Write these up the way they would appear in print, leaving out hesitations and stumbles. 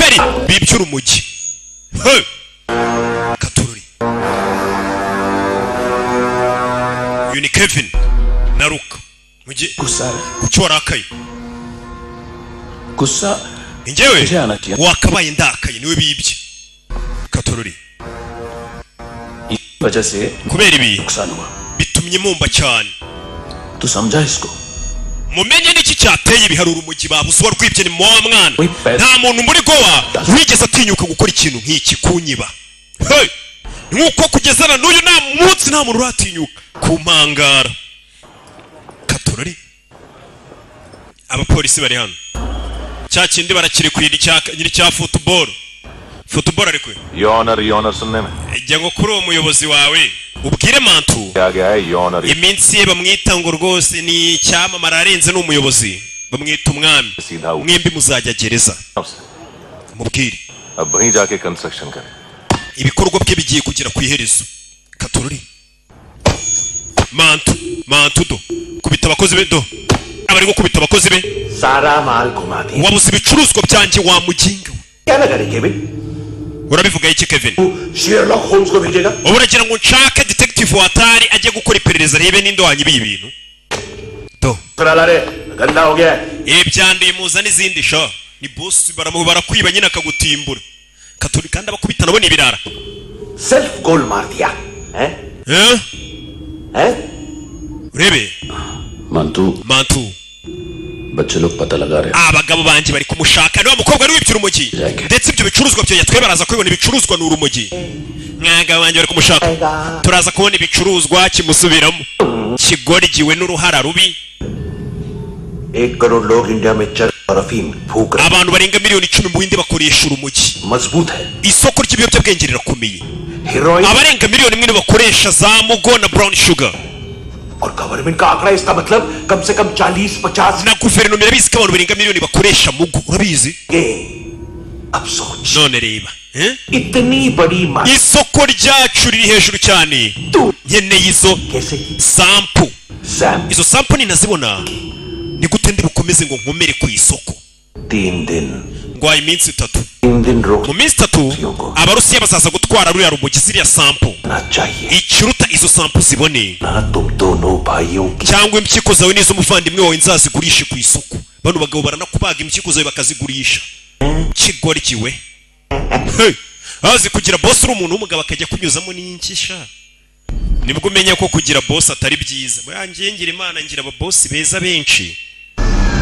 abaseriveri bibyura umujyi. Katururi uyu ni Kevin na Luka. Mujye kuki warakaye? गुस्सा njyewe wakabaye ndakaye niwe bibye. Katururi वजह से kubera ibi नुकसान हुआ bitumye mumba cyane. तू समझा इसको? mumenye niki cyateye ibiharura umujyi babuze warwibye ni mwa mwana. Nta muntu muri Goa wigeze atinyuka gukora ikintu nk'iki kunyiba. Nuko kugezana n'uyu nta munsi nta muntu uratinyuka kumpangara. Katururi abapolisi bari hano cya kindi barakiri kwiri cya football ariko योनर सुनने में ijya ngo kuri uwo muyobozi wawe ubwire Mantu iminsi ye bamwita ngo rwose ni icyamamara arenze n'umuyobozi bamwita umwami mwembi muzajya gereza mubwire अब वहीं जाके कंस्ट्रक्शन करें ibikorwa bye bigiye kugira ku iherezo. Katururi Mantu do kubita abakozi be do abari gukubita abakozi be सारा माल घुमा दिया wabuze ibicuruzwa byanjye wa muginga क्या लगा रे Kevin urabivuga iki Kevin? Sherlock Holmes को भेजेगा uragira ngo nshake detective watari ajye gukora iperereza arebe ninde wanyibiye ibintu to चला रे गंदा हो गया ibyanduye muza n'izindi sha ni boss barakwiba nyine akagutimbura. Katururi kandi abakubita nabo ni ibirara. Self goal मार दिया हैं हैं urebe Mantu बच्चे लोग पता लगा रहे abagabo banje bari kumushaka niwe mukobwa ari wibye urumogi ndetse ibyo bicuruzwa byo yatwe baraza kubibona ibicuruzwa n'urumogi. Mwaga banje bari kumushaka turaza kubona ibicuruzwa kimusubiramo kigorgiwe n'uruhara rubi. 1 करोड़ लोग इंडिया में चरस और अफीम फूक रहे abantu barenga miliyoni 10 mu Buhinde bakoresha urumogi. मजबूत है isoko ry'ibiyobyabwenge rirakomeye. Heroine abarenga miliyoni 1 bakoresha za mugo na brown sugar और गवर्नमेंट का आंकड़ा इसका मतलब कम से कम 40-50 na guverinoma irabizi ko abantu barenga miliyoni bakoresha mugo urabizi. अब सोच none reba इतनी बड़ी मात्रा isoko ryacu riri hejuru cyane nkeneye izo कैसे sample Sam izo sample ninazibona ni gute ndi bukomeze ngo nkomere ku isoko 3 दिन ngo iminsi 3 3 दिन रोक mu minsi 3 abarusiya bazaza gutwara ruriya rumogi ziriya sample ना चाहिए ikiruta izo sample zibone ना तुम दोनों भाइयों की cyangwa impyiko zawe n'izo muvandimwe wawe nzazigurishe ku isoko. Bano bagabo baranakubaga impyiko zawe bakazigurisha kigorgiwe. Azi kugira boss uri umuntu w'umugabo akajya kunyuzamo n'inkisha nibwo umenya ko kugira boss atari byiza. Yangiye ngira Imana ngira aba boss beza benshi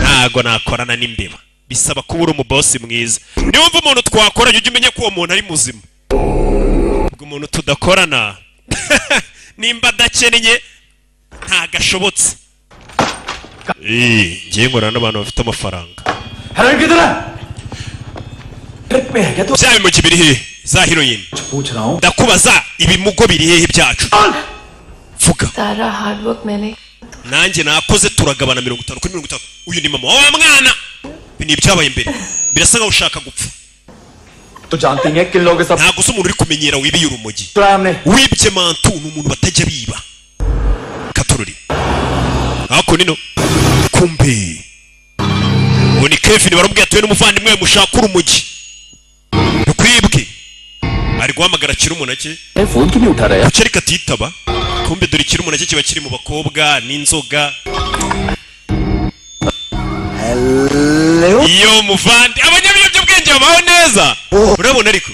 ntago nakorana n'imbeba bisaba kuba uri umubosi mwiza. Niyo mva umuntu twakoranye ujye umenya ko uwo muntu ari muzima. Ubwo umuntu tudakorana nimba adakeneye ntagashobotse. Ngiye ngorana n'abantu bafite amafaranga. Heroin किधर है ट्रिप में है क्या तू bya bimugi biri hehe za heroin? पूछ रहा हूँ ndakubaza ibimugo biri hehe byacu vuga. सारा हार्ड वर्क मैंने nanjye nakoze turagabana 50 kuri 50. uyu ni mama wa mwana ni ibyabaye imbere birasa nkaho ushaka gupfa. तो जानती हैं किन लोगों के साथ ntago se umuntu uri kumenyera wibiye urumogi चुराया हमने wibye Mantu ni umuntu batajya biba. Katururi ako nino kumbe ngo ni Kevin barambwiye atuye n'umuvandimwe we mushaka urumogi rukwibwe ari guhamagara Kirumunake phone क्यों नहीं उठा रहा है kuki ariko atitaba. kumbe dore Kirumunake kiba kiri mu bakobwa n'inzoga. iyo muvandi abanyabiyobyabwenge babaho neza urabona ariko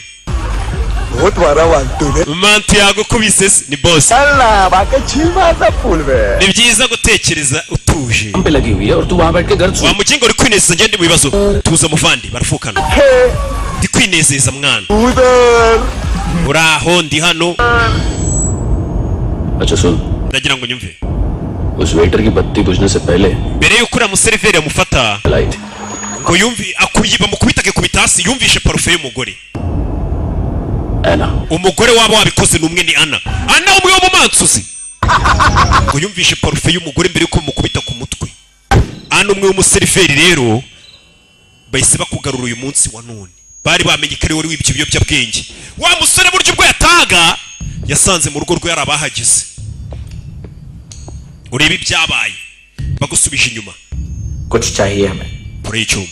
बहुत बड़ा वांटू ने Mantu yagukubise se ni boss. चलना बाकी छील मारना फूल में ni byiza gutekereza utuje. पे लगी हुई है और तू वहाँ बैठ के घर wa mugingo uri kwinezeza ngende mu bibazo tuza muvandi barafukana ndi kwinezeza mwana उधर uraho ndi hano. अच्छा सुन ndagira ngo nyumve उस वेटर की बत्ती बुझने से पहले mbere yuko uriya museriveri amufata लाई थी ngo yumvi akuyiba mukubita akikubita hasi yumvishe parufe y'umugore. ऐना umugore waba wabikoze n'umwe ni Ana umwe wo mu mansuzi ngo yumvishe parufe y'umugore mbere yuko mukubita ku mutwe. Ana umwe w'umuseriveri rero bahise bakugarura uyu munsi wa none bari bamenye ko ari wari wibye ibiyobyabwenge. Wa musore buryo ubwo yataga yasanze mu rugo rwe yari abahagize. urebe ibyabaye bagusubije inyuma कुछ चाहिए हमें kuri icyuma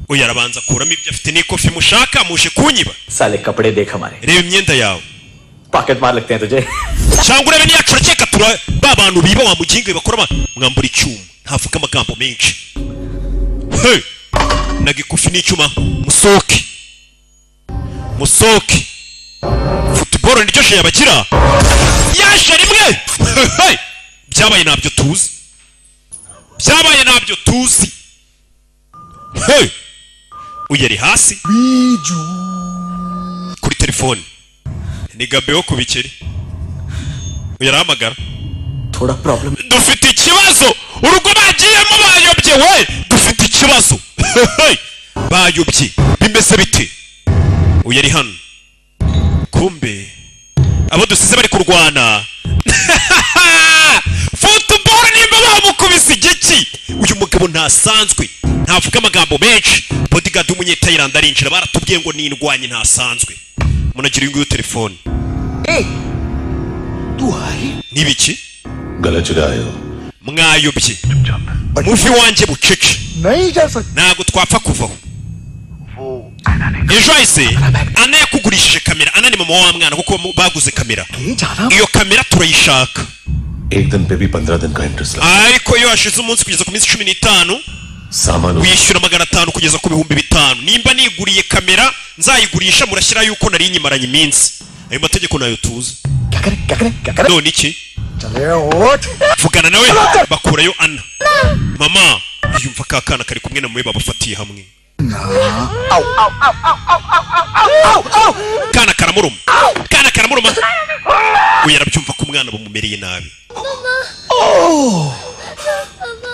oya arabanza kuramo ibyo afite n'ikofi mushaka muje kunyiba साले कपड़े देख हमारे reba imyenda yawe pocket मार लगते हैं तुझे cyangwa urebe niyacu urakeka tura ba bantu biba wa muginga bakora mwambura icyuma ntavuga amagambo menshi hey nagikufi n'icyuma musoke football niryo je yabagira yaje rimwe hey byabaye nabyo tuzi hey uyeri hasi kuri telefone ni Gabeo ku bikeri uyaramagara थोड़ा problem dufite ikibazo urugo bagiyemo bayobye we dufite ikibazo bayobye bimeze bite uyeri hano kumbe abo dusize bari kurwana football nimba bamukubise igiki uyu mugabo ntasanzwe ntavuga amagambo menshi bodyguard w'umunyethailand arinjira baratubwiye ngo nindwanye ntasanzwe munagira ingo yo telefone तू आई nibiki गला चुराए हो mwayobye muvi wanjye bucece नहीं जा सकता ntago twapfa kuvaho वो आना नहीं ejo hahise ana yakugurishije kamera ana ni mama wa mwana kuko baguze kamera ये जाना iyo kamera turayishaka एक दिन पे भी 15 दिन का interest ariko iyo hashize umunsi kugeza ku minsi 15 सामान wishyura 500 kugeza ku bihumbi 5 nimba niguriye kamera nzayigurisha murashyira yuko nari nyimaranye iminsi ayo mategeko nayo tuzi क्या करे none iki चले उठ vugana nawe bakurayo ana mama yumva ka kana kari kumwe na mwe babafatiye hamwe आओ आओ आओ आओ आओ आओ kana karamuruma uyu arabyumva ko umwana bamumereye nabi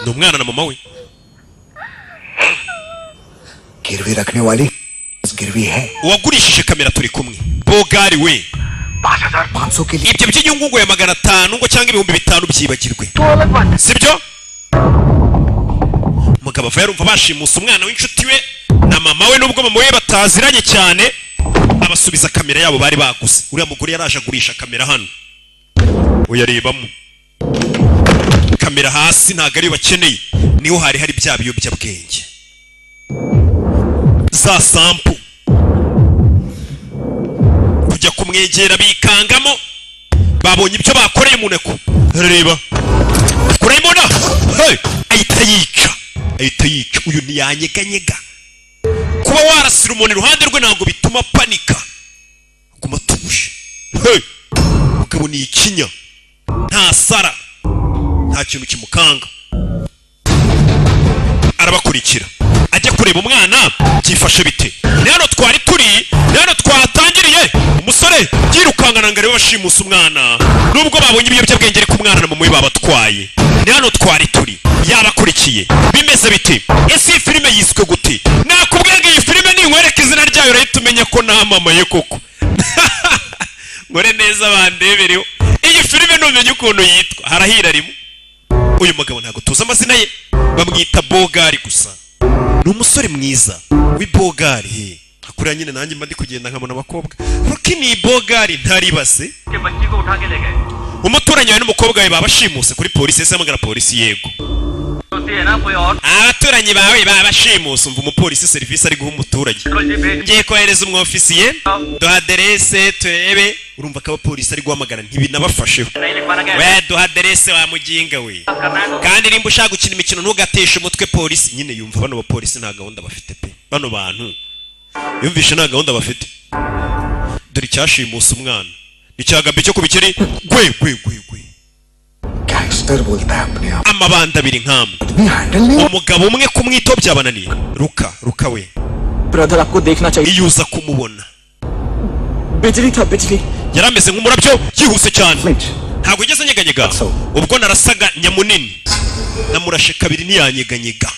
ni umwana na mama we गिरवी रखने वाली गिरवी है uwagurishije kamera turi kumwe bogari we 5,500 के लिए ibyo by'inyungu ngo ya 500 ngo cyangwa ibihumbi 5 byibagirwe sibyo mugabo ava yarumva bashimusa umwana w'inshuti we na mama we nubwo mama we bataziranye cyane abasubiza kamera yabo bari baguze uriya mugore yaraje agurisha kamera hano uyarebamo kamera hasi ntago ariyo bakeneye niho hari bya biyobyabwenge za sample kujya kumwegera bikangamo babonye ibyo bakoreye umuneko reba kurayimona hey ahita yica uyu ntiyanyeganyega kuba warasira umuntu iruhande rwe ntabwo bituma panika guma tuje hey mugabo ni ikinya nta sara nta kintu kimukanga arabakurikira ajya kureba umwana byifashe bite nano twari turi nano twatangiriye umusore yirukangana ngo arebe bashimusa umwana nubwo babonye ibiyobyabwenge ari ku mwana na mama we babatwaye nano twari turi yabakurikiye bimeze bite ese iyi filime yiswe gute nakubwiye ngo iyi filime ninkwereka izina ryayo urahita umenya ko namamaye koko ngore neza bandebereho iyi filime numenye ukuntu yitwa harahira rimwe uyu mugabo ntabwo tuzi amazina ye bamwita bogari gusa ni umusore mwiza w'ibogari hakurya nyine nanjye mba ndi kugenda nkabona abakobwa ruki ni bogari ntaribase umuturanyi wawe n'umukobwa we babashimuse kuri polisi ese amagara polisi yego abaturanyi bawe babashimuse umva umupolisi serivisi ari guha umuturage ngiye kohereza umwofisiye duha aderese turebe urumva ko abapolisi ari guhamagara ntibinabafasheho we duha aderese wa muginga we kandi nimba ushaka gukina imikino ntugateshe umutwe polisi nyine yumva bano bapolisi nta gahunda bafite pe bano bantu yumvishe nta gahunda bafite dore icyashimusa umwana icyagabye cyo kubikeri gwe gangster बोलता है अपने आप amabanda abiri nkamwe आदमी हैंडल नहीं umugabo umwe kumwito byabananiye ruka we brother आपको देखना चाहिए iyuza kumubona बिजली था बिजली yari ameze nk'umurabyo yihuse cyane flinch ntabwo ugeze nyeganyega ubwo narasaga nyamunini namurashe kabiri ntiyanyeganyega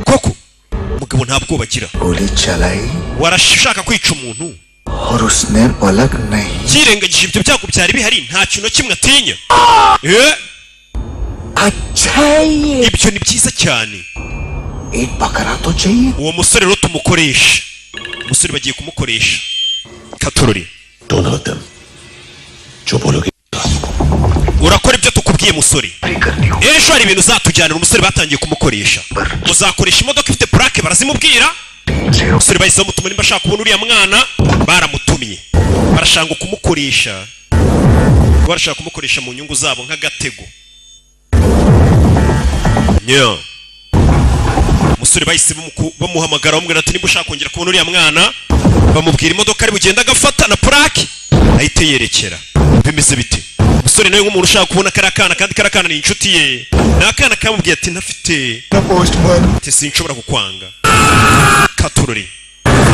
koko umugabo nta bwoba agira गोली चलाई warashaka kwica umuntu और उसने पलक नहीं yirengagije ibyo byago byari bihari nta kintu na kimwe atinya अच्छा ये ibyo ni byiza cyane एक बकरा तो चाहिए uwo musore rero tumukoresha umusore bagiye kumukoresha katorori Don't hurt them. जो बोलोगे urakora byo tukubwiye musore ejo hari ibintu uzatujyanira umusore batangiye kumukoresha uzakoresha imodoka ifite plaque barazimubwira umusore bahise bamutuma nimba ashaka kubona uriya mwana baramutumye barashanga kumukoresha barashaka kumukoresha mu nyungu zabo nk'agatego umusore bahise bamuhamagara bamubwira ati nimba ushaka kongera kubona uriya mwana bamubwira imodoka ari bugenda agafata na plaque ahite yerekera bimeze bite umusore nawe nk'umuntu ushaka kubona kariya kana kandi kariya kana ni inshuti ye ni akana kamubwiye ati ntafite ati sinshobora kukwanga katururi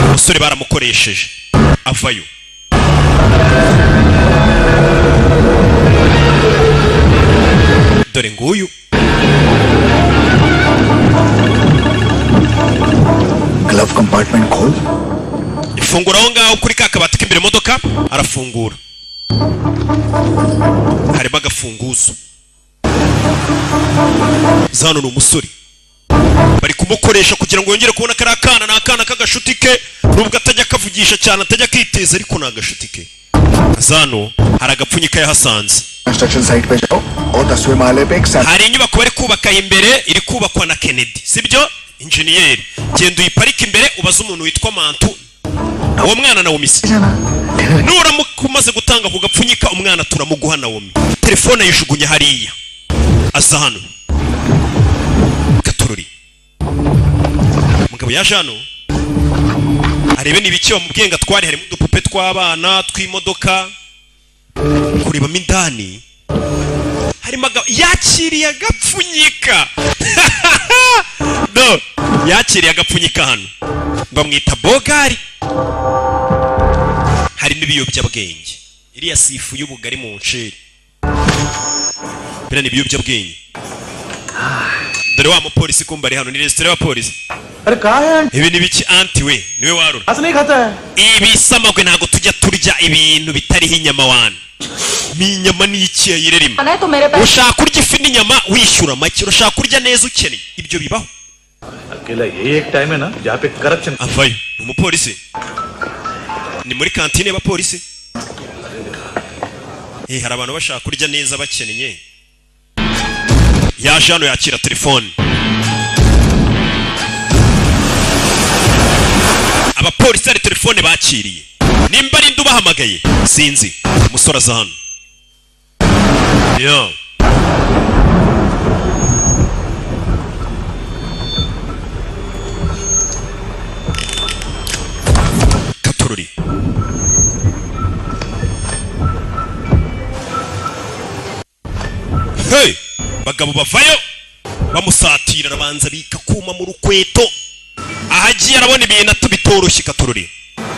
umusore baramukoresheje avayo dore nguyu glove compartment खोल ifungura aho ngaho kuri ka kabati k'imbere modoka arafungura harimo agafunguzo zano ni umusore bari kumukoresha kugira ngo yongere kubona kariya kana ni akana k'agashuti ke nubwo atajya akavugisha cyane atajya akiteza ariko ni agashuti ke zano hari agapfunyika yahasanze construction site पे जाओ और 10वें माले पे एक hari inyubako bari kubaka imbere iri kubakwa na Kennedy sibyo injeniyeri genda uyiparike imbere ubaze umuntu witwa Mantu uwo mwana na Womisi nuramuka umaze gutanga ku gapfunyika umwana turamuguha na Womi telefone yishugunye hariya aza hano gatururi mugabo yaje hano arebe nibiki bamubwiye ngo atware harimo udupupe tw'abana tw'imodoka kurebamo indani harimo yakiriye agapfunyika no yakiriye agapfunyika hano bamwita Bogari harimo ibiyobyabwenge iriya sifu y'ubugari mu nceri bira ni ibiyobyabwenge dore wa mupolisi kumba ari hano ni resitora y'abapolisi ibi ni biki anti we niwe warura ibi samagwe ntago tujya turya ibintu bitariho inyama wana ni inyama ni iki yayirerima ushaka kurya ifi n'inyama wishyura make urashaka kurya neza ukeneye ibyo bibaho अकेला ये एक टाइम है ना जहाँ पे corruption avayo ni umupolisi ni muri kantine y'abapolisi hari abantu bashaka kurya neza bakeneye yaje hano yakira telefone abapolisi hari telefone bakiriye nimba ari ndubahamagaye sinzi umusore aza hano katururi bagabo bavayo bamusatira arabanza bika kuma mu rukweto ahagiye arabona ibintu atubitoroshye katururi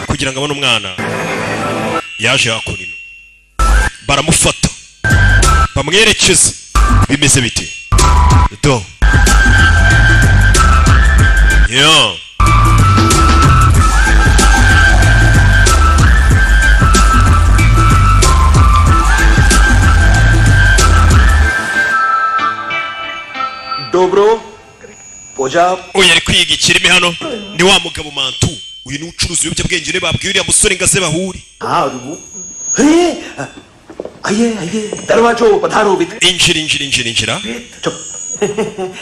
kugira ngo abone umwana yaje hakurino baramufata bamwerekeze bimeze bite do Dobro Poja oya ari kwiga ikirimi hano ni wa mugabo Mantu uyu ni ucuruzi w'ibyabwenge ne babwiye uriya musore ngaze bahuri आइए दरवाजो पधारो injira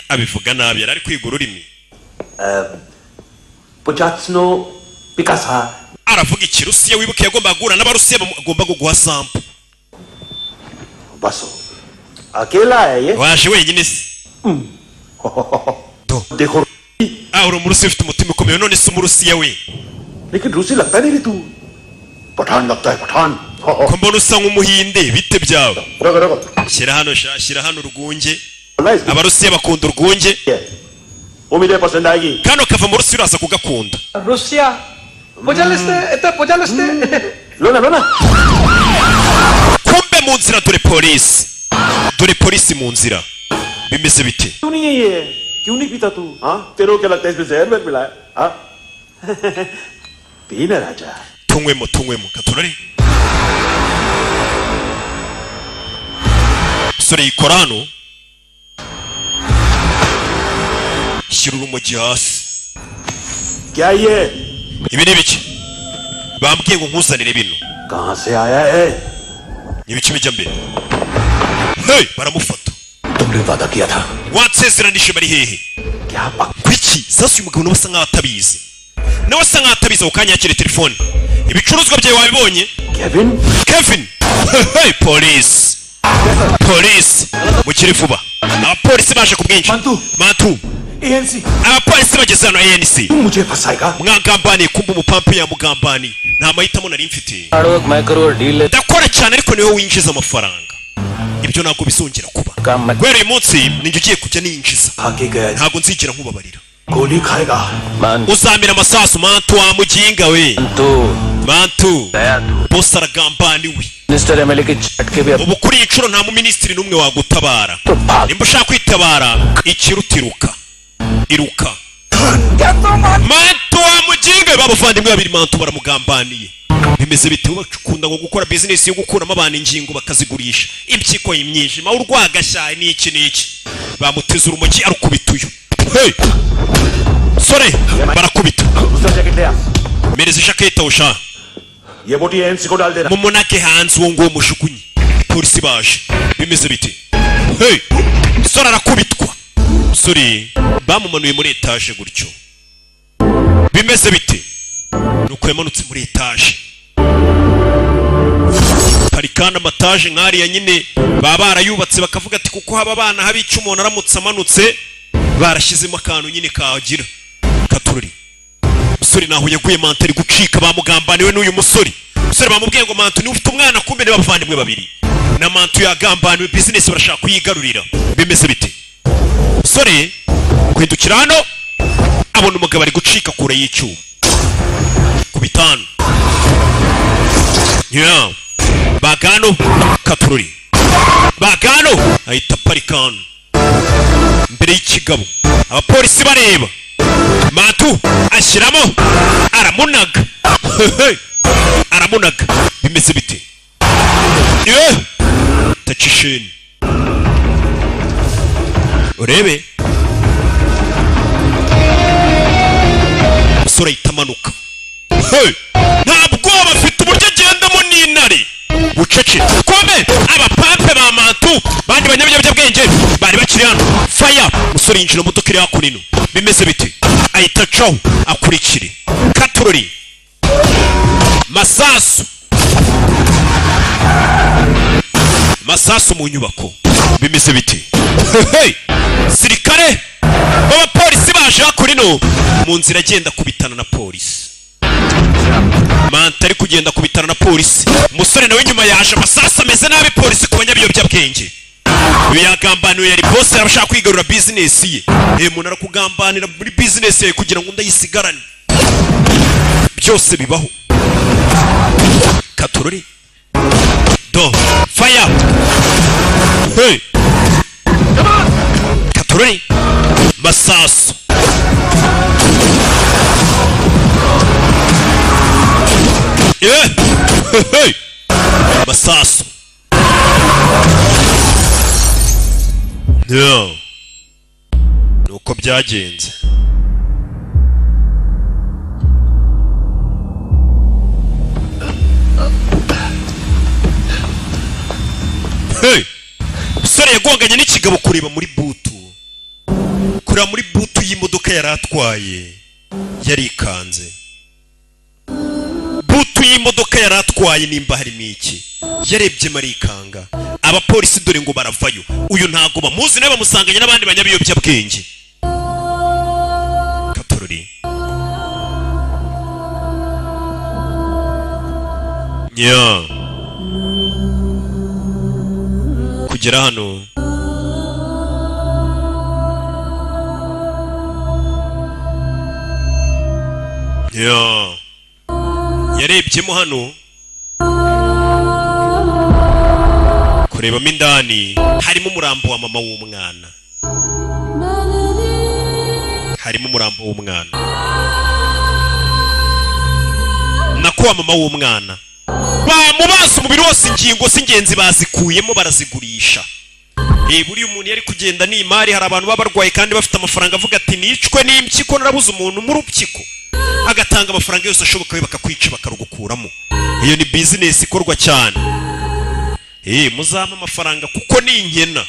abivuga nabi yari kwiga ururimi Pojatsno Picasa aravuga ikirusiya wibuke yagomba guhura n'abarusiya bagomba guguha sample बसो अकेला है ये waje wenyine se देखो uri umurusiya ufite umutima ukomeye none se umurusiya we लेकिन रूसी लगता नहीं रे तू पठान लगता है Pathan ko mbona usa nk'umuhinde bite byawe रगो shyira hano urwunge abarusiya bakunda urwunge वो मुझे पसंद आएगी kano kava mu rusiya uraza kugakunda Russia पजालिस्ते लो ना kumbe mu nzira dore polisi mu nzira bimeze bite क्यों नहीं है ये क्यों नहीं पीता तू हाँ तेरे को क्या लगता है इसमें जहर में मिला है हाँ पीना राजा tunywemo katurari sore yikora hano shyira urumogi hasi क्या ये ibi ni biki bambwiye ngo nkuzanire bino कहाँ से आया है ni biki bijya mbere hey baramufata तुमने वादा किया था watsezeranije bari hehe क्या पक kuki sasa uyu mugabo nabasa nkaho atabizi nawe asa nkaho atabizi ako kanya yakire telefone ibicuruzwa byawe wabibonye Kevin hey police mukiri vuba abapolisi baje ku bwinshi Mantu ANC abapolisi bageze hano ANC मुझे फंसाएगा mwagambaniye kumba umupampe yamugambaniye nta mahitamo nari mfite मैं करूँ deal ndakora cyane ariko niwe winjiza amafaranga ibyo ntabwo bizongera kuba kubera uyu munsi ninjye ugiye kujya ninjiza आगे गया ntabwo nzigera nkubabarira गोली खाएगा uzamira amasasu Mantu wa muginga we Mantu boss aragambaniwe minister MLA के झटके भी ubu kuri icuro nta mu ministry numwe wagutabara nimba ushaka kwitabara ikirutiruka iruka Mantu wa muginga babuvandimwe babiri Mantu baramugambaniye bimeze bite bakunda ngo gukora business yo gukuramo abantu ingingo bakazigurisha impyiko y'imyijima urwagashyaye n'iki bamuteza urumogi arukubita uyu hey sore barakubita mereza jaketa usha ये मोटी ANC को डाल देना mumunake hanze uwo nguwo mushukunyi polisi baje bimeze bite hey sore arakubitwa sore bamumanuye muri etage gutyo bimeze bite nuko yamanutse muri etage parikana amataje nk'ariya nyine baba barayubatse bakavuga ati kuko haba abana habica umuntu aramutse amanutse barashyizemo akantu nyine kagira katururi musore naho yaguye Mantu ari gucika bamugambaniwe n'uyu musore bamubwiye ngo Mantu ni ufite umwana kumbe ne bavandimwe babiri na Mantu yagambaniwe business barashaka kuyigarurira bimeze bite musore kwindukira hano abona umugabo ari gucika kure y'icyuma ku bitanu bagano katururi bagano ahita parikano mbere y'ikigabo abapolisi bareba Mantu ashyiramo aramunaga aramunaga bimeze bite tachisheni urebe sura itamanuka ntabwo bafite uburyo agendamo n'intare bucece kome abapampe ba Mantu bandi banyabinyabwenge bari bakiri hano fire musore yinjira mu modoka iri hakurino bimeze bite ahita caho akurikire katurori masasu mu nyubako bimeze bite sirikare b'abapolisi baje hakurino mu nzira agenda kubitana na polisi Mantu ari kugenda kubitana na polisi umusore nawe nyuma yaje amasasu ameze nabi polisi ku banyabiyobyabwenge uyu yagambaniwe yari boss arashaka kwigarura business ye umuntu arakugambanira muri business ye kugira ngo ndayisigarane byose bibaho katurori do fire hey katurori masasu hey masasu nuko byagenze hey sore yagonganye n'ikigabo kureba muri butu y'imodoka yari atwaye yarikanze butu y'imodoka yari atwaye nimba harimo iki yarebye marikanga abapolisi dore ngo baravayo uyu ntago bamuzi nawe bamusanganye n'abandi banyabiyobyabwenge katorori kugera hano yarebyemo hano kurebamo indani harimo umurambo wa mama w'umwana nako wa mama w'umwana bamubaza umubiri wose ingingo z'ingenzi bazikuyemo barazigurisha buriya umuntu yari kugenda n'imari hari abantu baba barwaye kandi bafite amafaranga avuga ati nicwe n'impyiko narabuze umuntu mu rupyiko agatanga amafaranga yose ashoboka we bakakwica bakarugukuramo iyo ni business ikorwa cyane muzampa amafaranga kuko ni inkena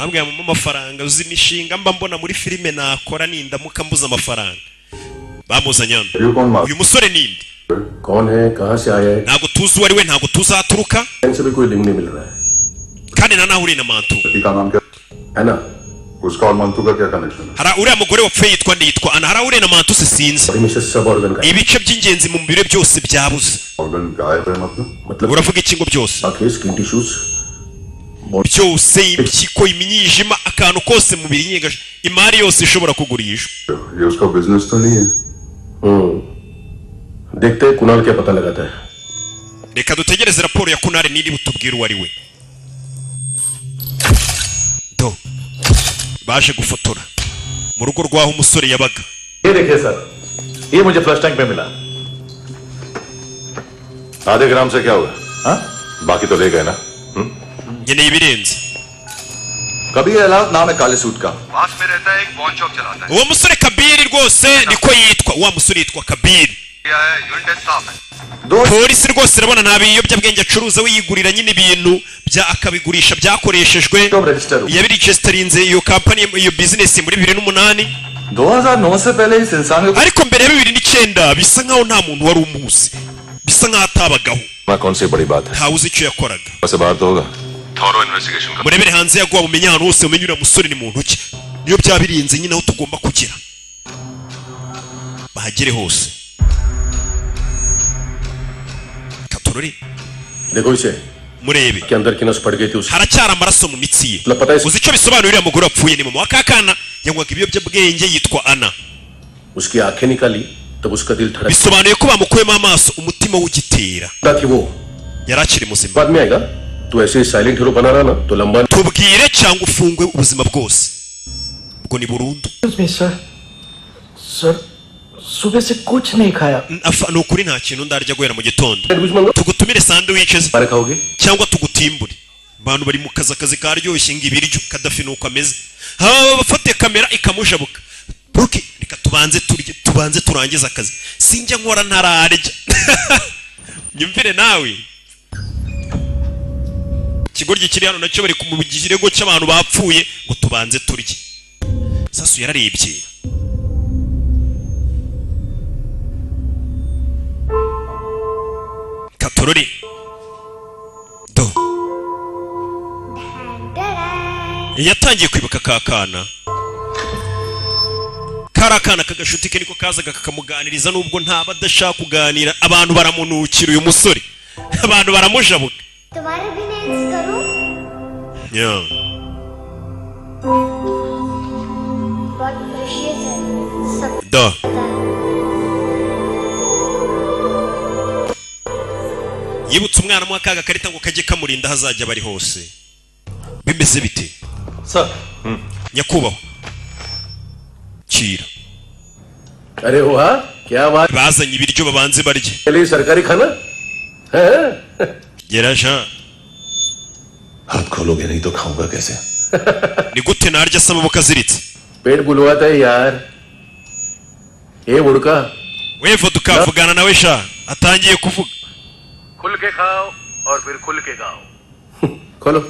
ambwira mu amafaranga uzi imishinga mba mbona muri filime nakora nindamuka mbuza amafaranga bamuzanye hano uyu musore ninde कौन है कहां से आया है ntago tuzi uwo ari we ntago tuzaturuka इनसे भी कोई लिंक नहीं मिल रहा है kandi na nawe uri na mantu का नाम क्या है ना उसका और मंतू का क्या कनेक्शन है hara uriya mugore wapfuye yitwa ndiyitwa ana hara uriya na mantu se sinzi Mrs सब ऑर्गन का ibice by'ingenzi mu mubiri byose byabuze organ गायब है मतलब uravuga iki ngo byose बाकी skin tissues byose impyiko imyijima akantu kose mu mubiri nyigaje imari yose ishobora kugurishwa ये उसका बिजनेस तो नहीं है देखते हैं कुणाल क्या पता लगाता है reka dutegereze raporo ya kunare niri butubwira uwo ari we do baje gufotora mu rugo rwaho umusore yabaga ये देखिए सर ये मुझे फ्लश टैंक में मिला आधे ग्राम से क्या हुआ हाँ बाकी तो ले गए ना nkeneye ibirenze कभी अलाउद नाम है काले सूट का पास में रहता है एक पॉन शॉप चलाता uwo musore kabiri rwose niko yitwa wa musore yitwa kabiri है यूनिट स्टाफ है polisi rwose irabona nta biyobyabwenge acuruza we yigurira nyine ibintu bya akabigurisha byakoreshejwe कब रजिस्टर हुआ yabiregisterinze iyo kampani iyo business muri 2008 2009 से पहले इस इंसान को ariko mbere ya 2009 bisa nkaho nta muntu wari umuzi bisa nkaho atabagaho कौन सी बड़ी बात है ntawe uzi icyo yakoraga वैसे बाहर तो होगा थॉरो इन्वेस्टिगेशन का murebere hanze yaguha bumenye ahantu hose umenye uriya musore ni muntu ki niyo byabirinze nyine aho tugomba kugera bahagere hose katorori देखो इसे murebe के अंदर की नस पड़ गई थी उस haracyari amaraso mu mitsi ye Lapata is- uzi icyo bisobanura uriya mugore wapfuye ni mama wa kakana yanywaga ibiyobyabwenge yitwa ana उसकी आंखें निकाली तब उसका दिल धड़क bisobanuye ko bamukuyemo amaso umutima w'ugitera थी वो yari akiri muzima बाद में आएगा तो ऐसे साइलेंट हीरो बना रहा ना तो लंबा tubwire cyangwa ufungwe ubuzima bwose ubwo ni burundu sir सुबह से कुछ नहीं खाया ni ukuri nta kintu ndarya guhera mu gitondo sandwich मंगो tugutumire sandwiches हमारे खाओगे cyangwa tugutimbure abantu bari mu kazi karyoshye ngo ibiryo kadafi nuko ameze haba bafate kamera ikamushabuka buke reka tubanze turangiza akazi sinjya nkora ntararya nyumvire nawe ikigoryi kiri hano nacyo bari mu kirego cy'abantu bapfuye ngo tubanze turye sasu yararebye katorori do yatangiye kwibuka kakana kari akana kagashuti ke niko kazaga kakamuganiriza nubwo ntaba adashaka kuganira abantu baramunukira uyu musore abantu baramujabuka तुम्हारे भी नेल्स करूं yeah. बहुत प्रेशियस है सब do पता है yibutse umwana mu akaga karita ngo kajye kamurinda hazajya bari hose bimeze bite sir nyakubahwa kira अरे वाह क्या बात bazanye ibiryo babanze barye चलिए सरकारी खाना है gerasha हाथ खोलोगे नहीं तो खाऊंगा कैसे ni gute narya se amaboko aziritse पेट बुलवाता है यार ये बुड़का wevo tukavugana nawe sha atangiye kuvuga खुल के खाओ और फिर खुल के गाओ खोलो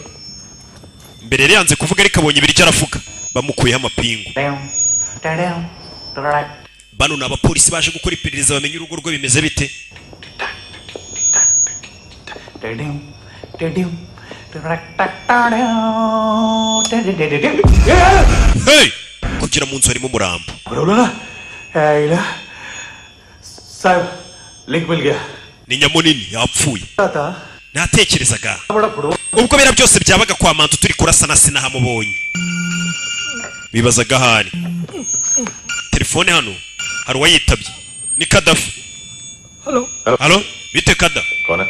mbere yari yanze kuvuga ariko abonye ibiryo aravuga bamukuyeho amapingu bano ni abapolisi baje gukora iperereza bamenye urugo rwe bimeze bite hey kugira mu nzu harimo umurambo साहब लिंक मिल गया ni nyamunini yapfuye था natekerezaga बड़ा फुड़ो ubwo bira byose byabaga kwa mantu turi kurasana sinahamubonye bibazaga ahari telefone hano hari uwayitabye ni kadafi halo bite kada कौन है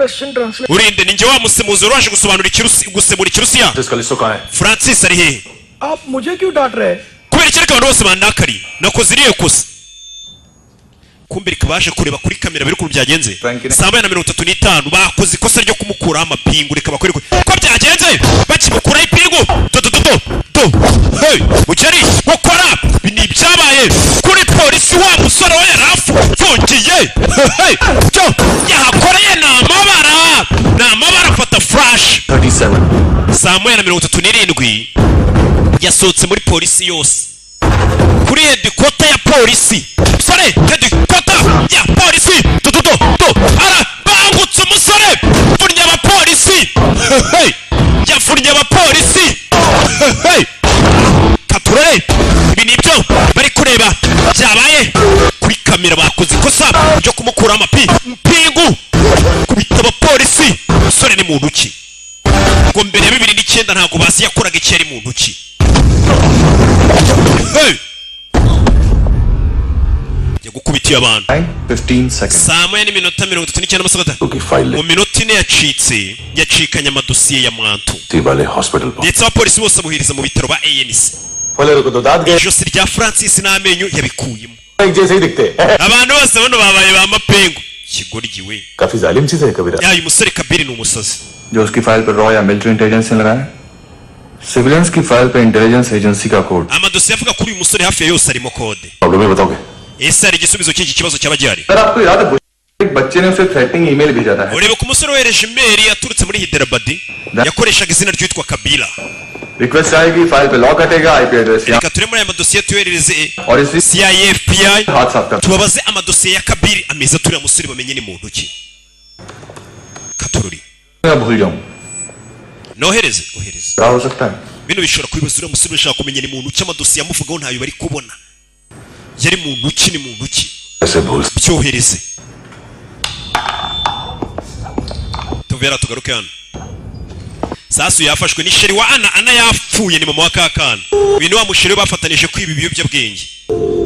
Russian translate urinde ninjye wa musemuzi waje gusobanura gusemura ikirusiya जिसका लिस्टो कहाँ है francis ari hehe आप मुझे क्यों डांट रहे हैं kubera iki reka abantu bose bandakariye nakoze iriya kosa kumbe reka baje kureba kuri kamera biri ukuntu byagenze saa 2:35 bakoze ikosa ryo kumukuraho amapingu reka bakore ko byagenze bakimukuraho ipingu do hey mukeri gukora ni ibyabaye kuri polisi wa musore we yarafungiye hey cyo yahakoreye ni amabara saa moya na 37 yasohotse muri polisi yose kuri hedikota ya polisi sore hedikota ya polisi arabangutse umusore furnye abapolisi yafurnye abapolisi katurere ibi nibyo bari kureba byabaye kuri kamera bakoze ikosa ryo kumukura amapingu kubita abapolisi umusore ni mu ntoki ngo mbere ya 2009 ntabwo bazi yakoraga iki yari mu ntoki yagukubitiye abantu 15 seconds. saa moya n'iminota 39 n'amasegonda mu minota ine yacikanye amadosiye ya mwantu ndetse abapolisi bose amuhiriza mu bitaro ba ANC ijosi rya Francis n'amenyo yabikuyemo abantu bose bano babaye ba mapengu kigoryiwe yayo umusore Kabiri ni umusazi जो उसकी फाइल पर रॉ या military intelligence ने लगाया सिविलियंस की फाइल पर intelligence agency का code amadosiye avuga kuri uyu musore hafi ya yose arimo kode ese ari igisubizo cy'iki kibazo cyaba gihari sir आपको याद है एक बच्चे ने उसे थ्रेटनिंग ईमेल भेजा था urebe ku musore wereje email yaturutse muri Hyderabad yakoreshaga izina ryitwa Kabila request आएगी फाइल पे लॉक हटेगा IP address reka turemo aya madosiye tuyoherereze और इसी CIA FBI हाथ साफ कर tubabaze amadosiye ya Kabiri ameza turi musore bamenye ni mu ntoki katururi मैं भूल जाऊं nohereze ohereze क्या हो सकता है bino bishobora kwibasura umusore ushaka kumenya ni mu ntoki amadosiye amuvugaho ntayo bari kubona yari mu ntoki ni mu ntoki byohereze tuvera tugaruke hano Sasu yafashwe ni sheri wa Ana yapfuye ni mama wa Kakana uyu ni wa musheri bafatanije kwiba ibiyobyabwenge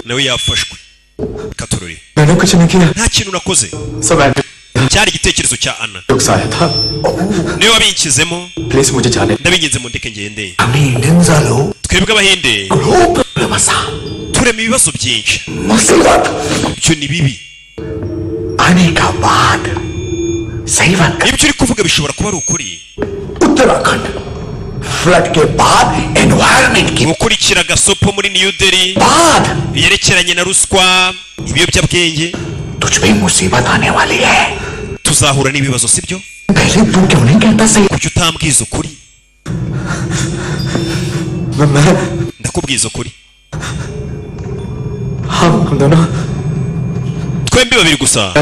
nawe yafashwe katururi nta kintu nakoze cyari igitekerezo cya Ana niwe wabinkizemo ndabinginze mu ndeke ngende twebwe abahinde turema ibibazo byinshi ibyo ni bibi ibyo uri kuvuga bishobora kuba ari ukuri Uttarakhand flood के बाद एनवायरमेंट की gukurikira gasopo muri New Delhi बाद yerekeranye na ruswa ibiyobyabwenge तुझ पे मुसीबत आने वाली है tuzahura n'ibibazo sibyo पहले तू क्यों नहीं कहता सही kuki utambwiza ukuri ndakubwiza ukuri हम दोनों twembi babiri gusa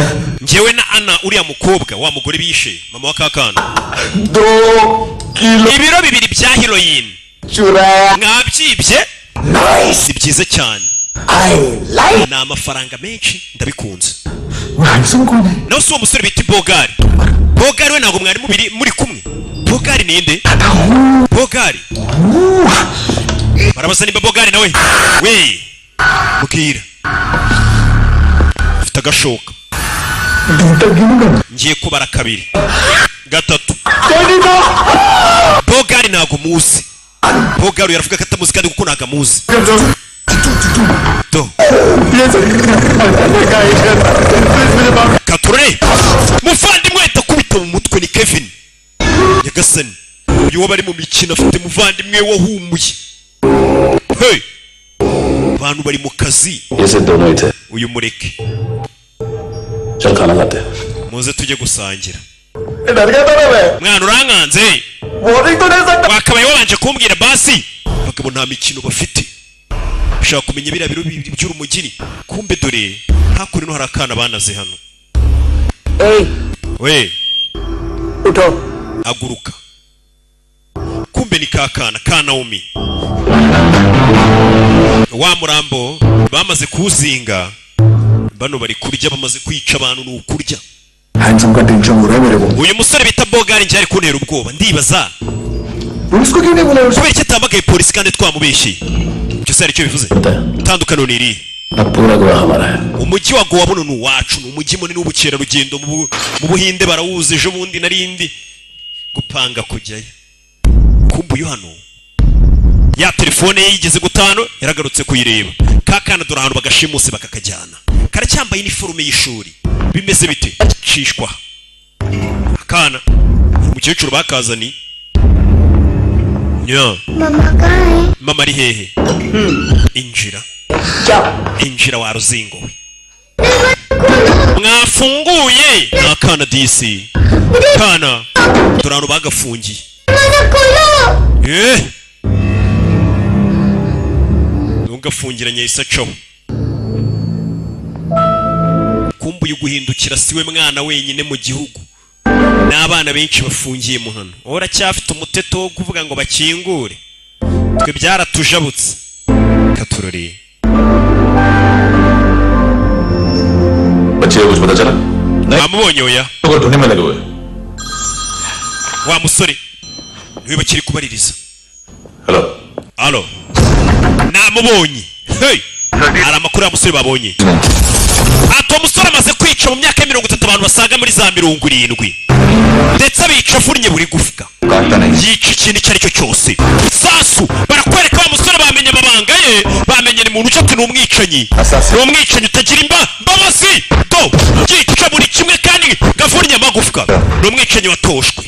njyewe na Ana uriya mukobwa wa mugore bishe mama wa Kakana 2 kilo ibiro bibiri bya heroin चुराया mwabyibye nice si byiza cyane I like ni amafaranga menshi ndabikunze handsome कौन है nawe si uwo musore bita Bogari Bogari we ntabwo mwari muri kumwe Bogari ninde Bogari barabaza nimba Bogari nawe we mubwira ufite agashoka ngiye kubara kabiri gatatu Bogari ntabwo muzi Bogari yaravuga ko atamuzi kandi kuko ntabwo amuzi kature muvandimwe ahita kubita mu mutwe ni Kevin Nyagasani uyu waba ari mu mikino afite muvandimwe wahumuye hey abantu bari mu kazi uyu mureke muze tujye gusangira mwana urankanze wakabaye wabanje kumbwira basi bagabo nta mikino bafite ushaka kumenya biriya biro bibiri by'urumugini kumbe dore hakuri no hari akana banaze hano we उठो aguruka kumbe ni kakana ka Naomi wa murambo bamaze kuzinga bano bari kurya bamaze kwica abantu n'ukurya handsome का टेंशन हो रहा है मेरे को uyu musore bita Bogari njye ari kuntera ubwoba ndibaza police को क्यों नहीं बुलाया kubera icyo atamagaye polisi kandi twamubeshye icyo se aricyo bivuze itandukano ni iri umujyi wa Goa buno ni uwacu ni umujyi munini w'ubukerarugendo mu Buhinde barawuzi ejo bundi narindi gupanga kujyayo kumbe uyu hano ya telefone ye yigeze gutano yaragarutse kuyireba kakana dore ahantu bagashimuse bakakajyana karacyambaye iniforume y'ishuri bimeze bite cishwa akana umukecuru bakazani nya मम्मा कहाँ है mama ari hehe injira wa ruzingo we mwafunguye nakana disi kana dore ahantu bagafungiye ntugafungiranye yahise acaho. Kumbuye guhindukira siwe mwana wenyine mu gihugu, n'abana benshi bafungiye mu hano. Uracyafite umuteto wo kuvuga ngo bakingure? Twe byaratujabutse. Katurori बच्चे को कुछ पता चला? amubonye oya? तो ढूंढने में लगे हुए। Wa musore niwe bakiri kubaririza. Hello Alo, namubonye. Hey, hari amakuru ya musore babonye. Ati uwo musore amaze kwica mu myaka 30 abantu basaga muri za 70, ndetse abica afunnye buri gufwa. Yica ikintu icyo ari cyo cyose. Sasu barakwereka wa musore bamenye amabanga ye, bamenye ni muntu ucati n'umwicanyi. Ni umwicanyi utagira mbabazi. Do yica buri kimwe kandi gafunnye amagufwa. Ni umwicanyi watoshwe.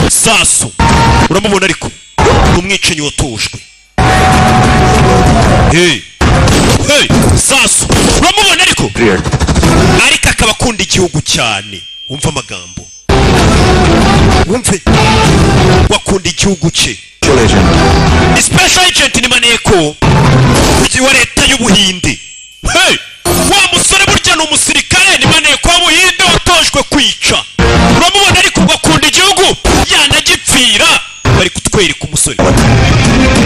Sasu uramubona ariko ni umwicanyi watoshwe. Hey, Sasu uramubona ariko akaba akunda igihugu cyane. Wumva amagambo, wumve, wakunda igihugu cye. Special agent ni maneko wa leta y'Ubuhinde. Hey, wa musore burya ni umusirikare, ni maneko w'Ubuhinde watojwe kwica. Uramubona ariko wakunda igihugu yanagipfira. Bari kutwereka umusore,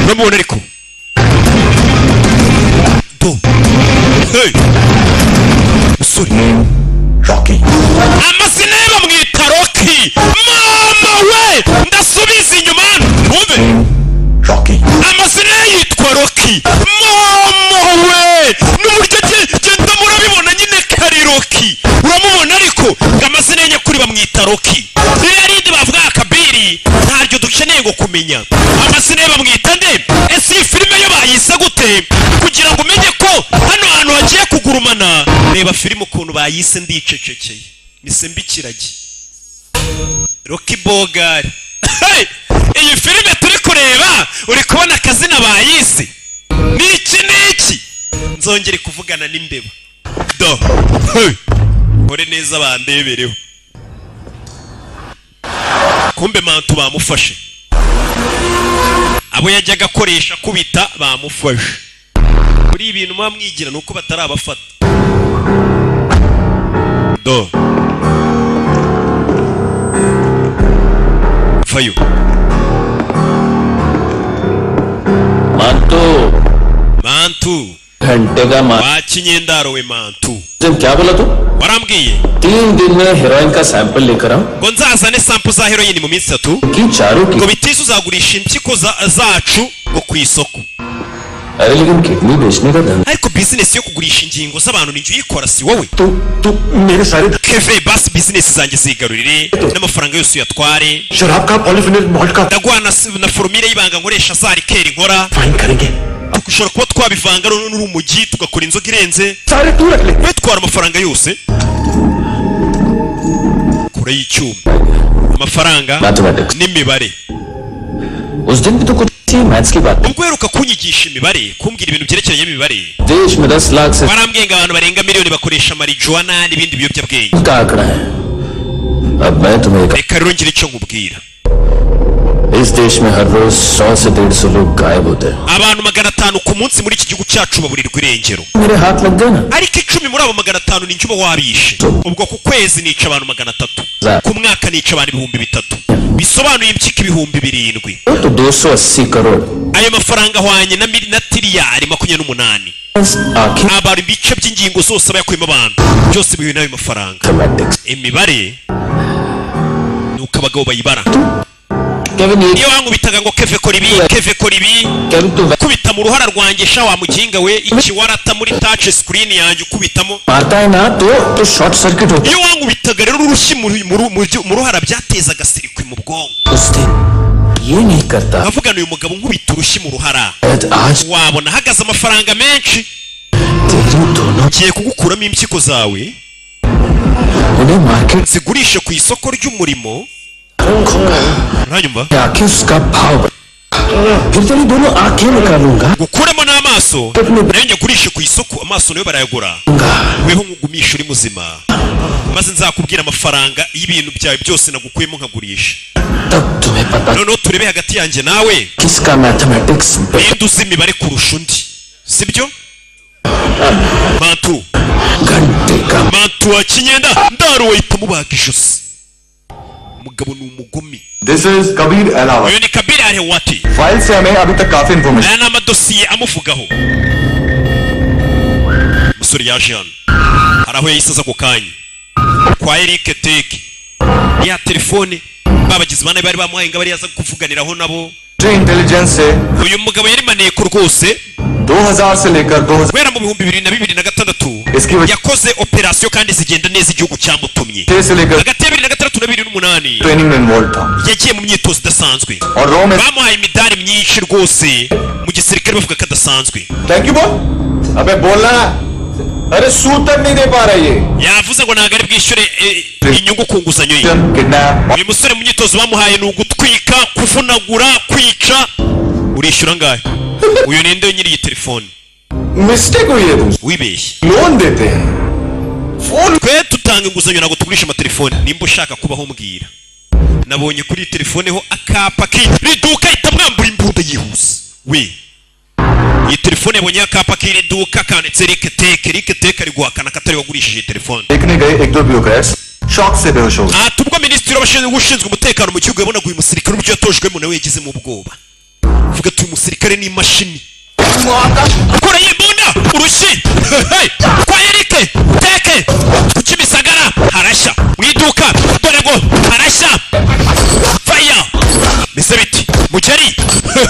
uramubona ariko do. Hey, musore Rocky, amazina ye bamwita Rocky. Mama we, ndasubiza inyuma wumve. Rocky, amazina ye yitwa Rocky. Mama we, n'uburyo genda murabibona nyine kari Rocky. Uramubona ariko amazina ye nyakuri bamwita Rocky. Irindi bavuga Kabiri ntaryo dukeneye ngo kumenya. Amazina ye bamwita nde? Ese iyi filime yo bayise gute kugira ngo umenye ko hano hantu hagiye kugurumana? Reba filime ukuntu bayise ndicecekeye. Misembikiragi Rocky Bogari. Iyi filime turi kureba uri kubona akazina bayise niki? Nzongere kuvugana n'imbeba. Do. Ore neza bandebereho. Kumbe mantu bamufashe. Abo yajyaga akoresha kubita bamufashe. Kuri ibintu mwamwigira nuko batarabafata. Do. Fayo. Mantu. घंटे का wakinyendaro we Mantu. क्या बोला तू? Warambwiye 3 दिन में हेरोइन का सैंपल लेकर आओ। ngo nzazane sample za heroin mu minsi 3 कि चारों की ngo bitise uzagurisha impyiko zacu ngo ku isoko. अरे लेकिन किडनी बेचने का धंधा Ariko business yo kugurisha ingingo z'abantu ninjye uyikora si wowe? तू मेरे सारे Keve basi business zanjye zigarurire n'amafaranga yose uyatware. शराब का पॉलीफिनल मॉल्ट का Ndagwana na formule y'ibanga nkoresha za rikeri nkora. Fine करेंगे Dushobora kuba twabivanga n'urumogi tugakora inzoga irenze. सारे तू रख ले Twitwara amafaranga yose. Kure y'icyuma. Amafaranga mathematics n'imibare. उस दिन भी तो कुछ थी मैथ्स की बात Ubwo heruka kunyigisha imibare, kumbwira ibintu byerekeranye n'imibare. देश में 10 लाख से Barambwiye ngo abantu barenga miliyoni bakoresha marijuana n'ibindi biyobyabwenge. का आंकड़ा है। अब मैं तुम्हें Reka rero ngire icyo nkubwira. इस देश में हर रोज 100 से 150 लोग गायब होते हैं। Abantu 500 ku munsi muri iki gihugu cyacu baburirwa irengero. मेरे हाथ लग गए ना Ariko 10 muri abo 500 ni njye uba wabishe. Ubwo ku kwezi nica abantu 300. Ku mwaka nica abantu 3000. Bisobanuye impyiko 7000. तो 280 crore Ayo mafaranga ahwanye na tiriyari 28. आखिर Abantu ibice by'ingingo zose bayakuyemo abantu. Byose bihuye n'ayo mafaranga. Mathematics Imibare nuko abagabo bayibara. Kevin ये Iyo wankubitaga ngo Keve kora ibi, Keve kora ibi, Kevin तू kubita mu ruhara rwanjye sha wa muginga we, ikiwarata muri touch screen yanjye ukubitamo. मारता है ना तो short circuit होता Iyo wankubitaga rero urushyi mu ruhara byatezaga sirikwi mu bwonko. है उस दिन ये नहीं करता Avugana uyu mugabo nkubita urushyi mu ruhara. आज Wabona hagaze amafaranga menshi. तेरी दोनों Ngiye kugukuramo impyiko zawe उन्हें market zigurishe ku isoko ry'umurimo. Uranyumva? से आके उसका भाव बढ़- फिर तेरी दोनों आंखें निकालूंगा gukuramo n'amaso nayo nyagurishe ku isoko amaso nayo barayagura weho nkugumisha uri muzima maze nzakubwira amafaranga y'ibintu byawe byose nagukuyemo nkagurisha तब तुम्हें पता noneho turebe hagati yanjye nawe किसका mathematics ninde uzi imibare kurusha undi sibyo mantu घंटे का mantu wa kinyenda ndaruwe yita mubaga ijosi umugabo ni umugome This is Kabir Alawat. uyu ni Kabir Alawat file से हमें अभी तक काफी information aya ni amadosiye amuvugaho umusore yaje hano hari aho yahise aza ako kanya kwa Eric Teke ya telefone babagizi bane bari bamuhaye ngo bari yaza kuvuganiraho nabo intelligence से uyu mugabo yari maneko rwose 2000 से लेकर 2000 guhera mu bihumbi 2026 Iski wajh- yakoze operasiyo kandi zigenda neza igihugu cyamutumye से लेकर hagati ya 2006 na 2008 ट्रेनिंग में इन्वॉल्व था yagiye mu myitozo idasanzwe और रो में bamuhaye imidari myinshi rwose mu gisirikare bavuga ko adasanzwe thank you बोल अबे बोलना अरे सूद तक नहीं दे पा रहा ये yavuze ngo ntabwo ari bwishyure inyungu ku nguzanyo ye kidnap uyu musore mu myitozo bamuhaye ni ugutwika kuvunagura kwica urishyura angahe uyu ninde nyiri iyi telefone mistake हुई है तुमसे wibeshye लोन देते हैं phone twe tutanga inguzanyo ntabwo tugurisha amatelefone nimba ushaka kubaho mbwira nabonye kuri iyi telefone ho akapa k'iri duka ihita mwambura imbunda yihuse we iyi telefone yabonye akapa k'iri duka kanditse Eric Teke ari guhakana ko atari wagurishije iyi telefone देखने गए एक दो bureaucrats shock से बेहोश हो गए ati ubwo minisitiri w'abashinzwe umutekano mu gihugu yabonaga uyu musirikare uburyo yatojwemo nawe yagizemo ubwoba vuga ati uyu musirikare ni imashini kora y'imbunda urushi hey, kwa Eric Teke ku Kimisagara harashya mu iduka dore ngo harashya fire mbese biti mugeri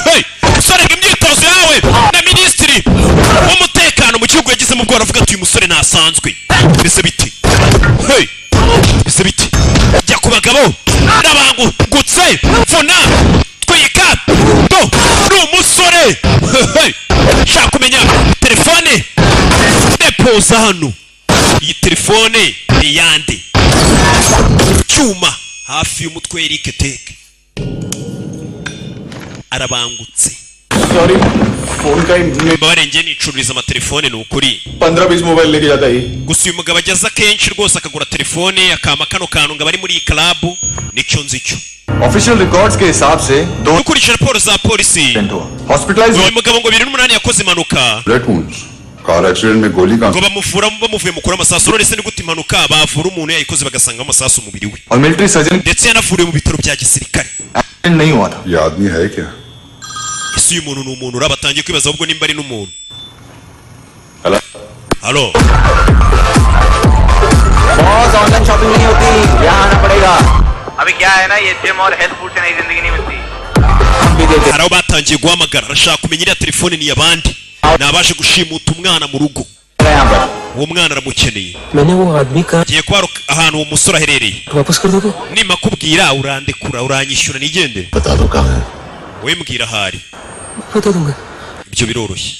hey, usorega imyitozo yawe na minisitiri w'umutekano mu gihugu yagizemo ubwoba avuga ati uyu musore ntasanzwe mbese biti hey, mbese biti jya ku bagabo n'abangutse funa twika do ni umusore hey, shaka kumenya telefone depoza hano iyi telefone ni yande cyuma hafi y'umutwe Eric Teke arabangutse sorry phone का ही barengeye nicururiza amatelefone ni ukuri 15-20 मोबाइल लेके जाता ही gusa uyu mugabo ageze akenshi rwose akagura telefone akama kano kantu ngo abari muri iyi club nicyo nzi cyo official records के हिसाब से दो dukurikije raporo za polisi accident हुआ hospitalize uyu mugabo ngo 2008 yakoze impanuka blood wounds car accident में गोली का ngo bamuvura bamuvuye mu kura amasasu none se ni gute impanuka bavura umuntu yayikoze bagasanga amasasu umubiri we और military surgeon ndetse yanavuriwe mu bitaro bya gisirikare accident नहीं हुआ था ये आदमी है क्या ese uyu muntu ni umuntu uraba atangiye kwibaza ahubwo nimba ari n'umuntu hello halo बहुत online shopping नहीं होती यहाँ आना पड़ेगा अभी क्या है ना ये जिम और हेल्थ फूड से नई जिंदगी नहीं मिलती हम भी देते hari aho batangiye guhamagara arashaka kumenya iriya telefone ni iy'abandi nabashe gushimuta umwana mu rugo हैं यहाँ पर uwo mwana aramukeneye मैंने वो आदमी का ngiye kuba ahantu uwo musore aherereye वापस कर दोगे nimakubwira urandekura uranyishyura nigendere बता दो कहाँ है wowe mbwira ahari बता दूंगा ibyo biroroshye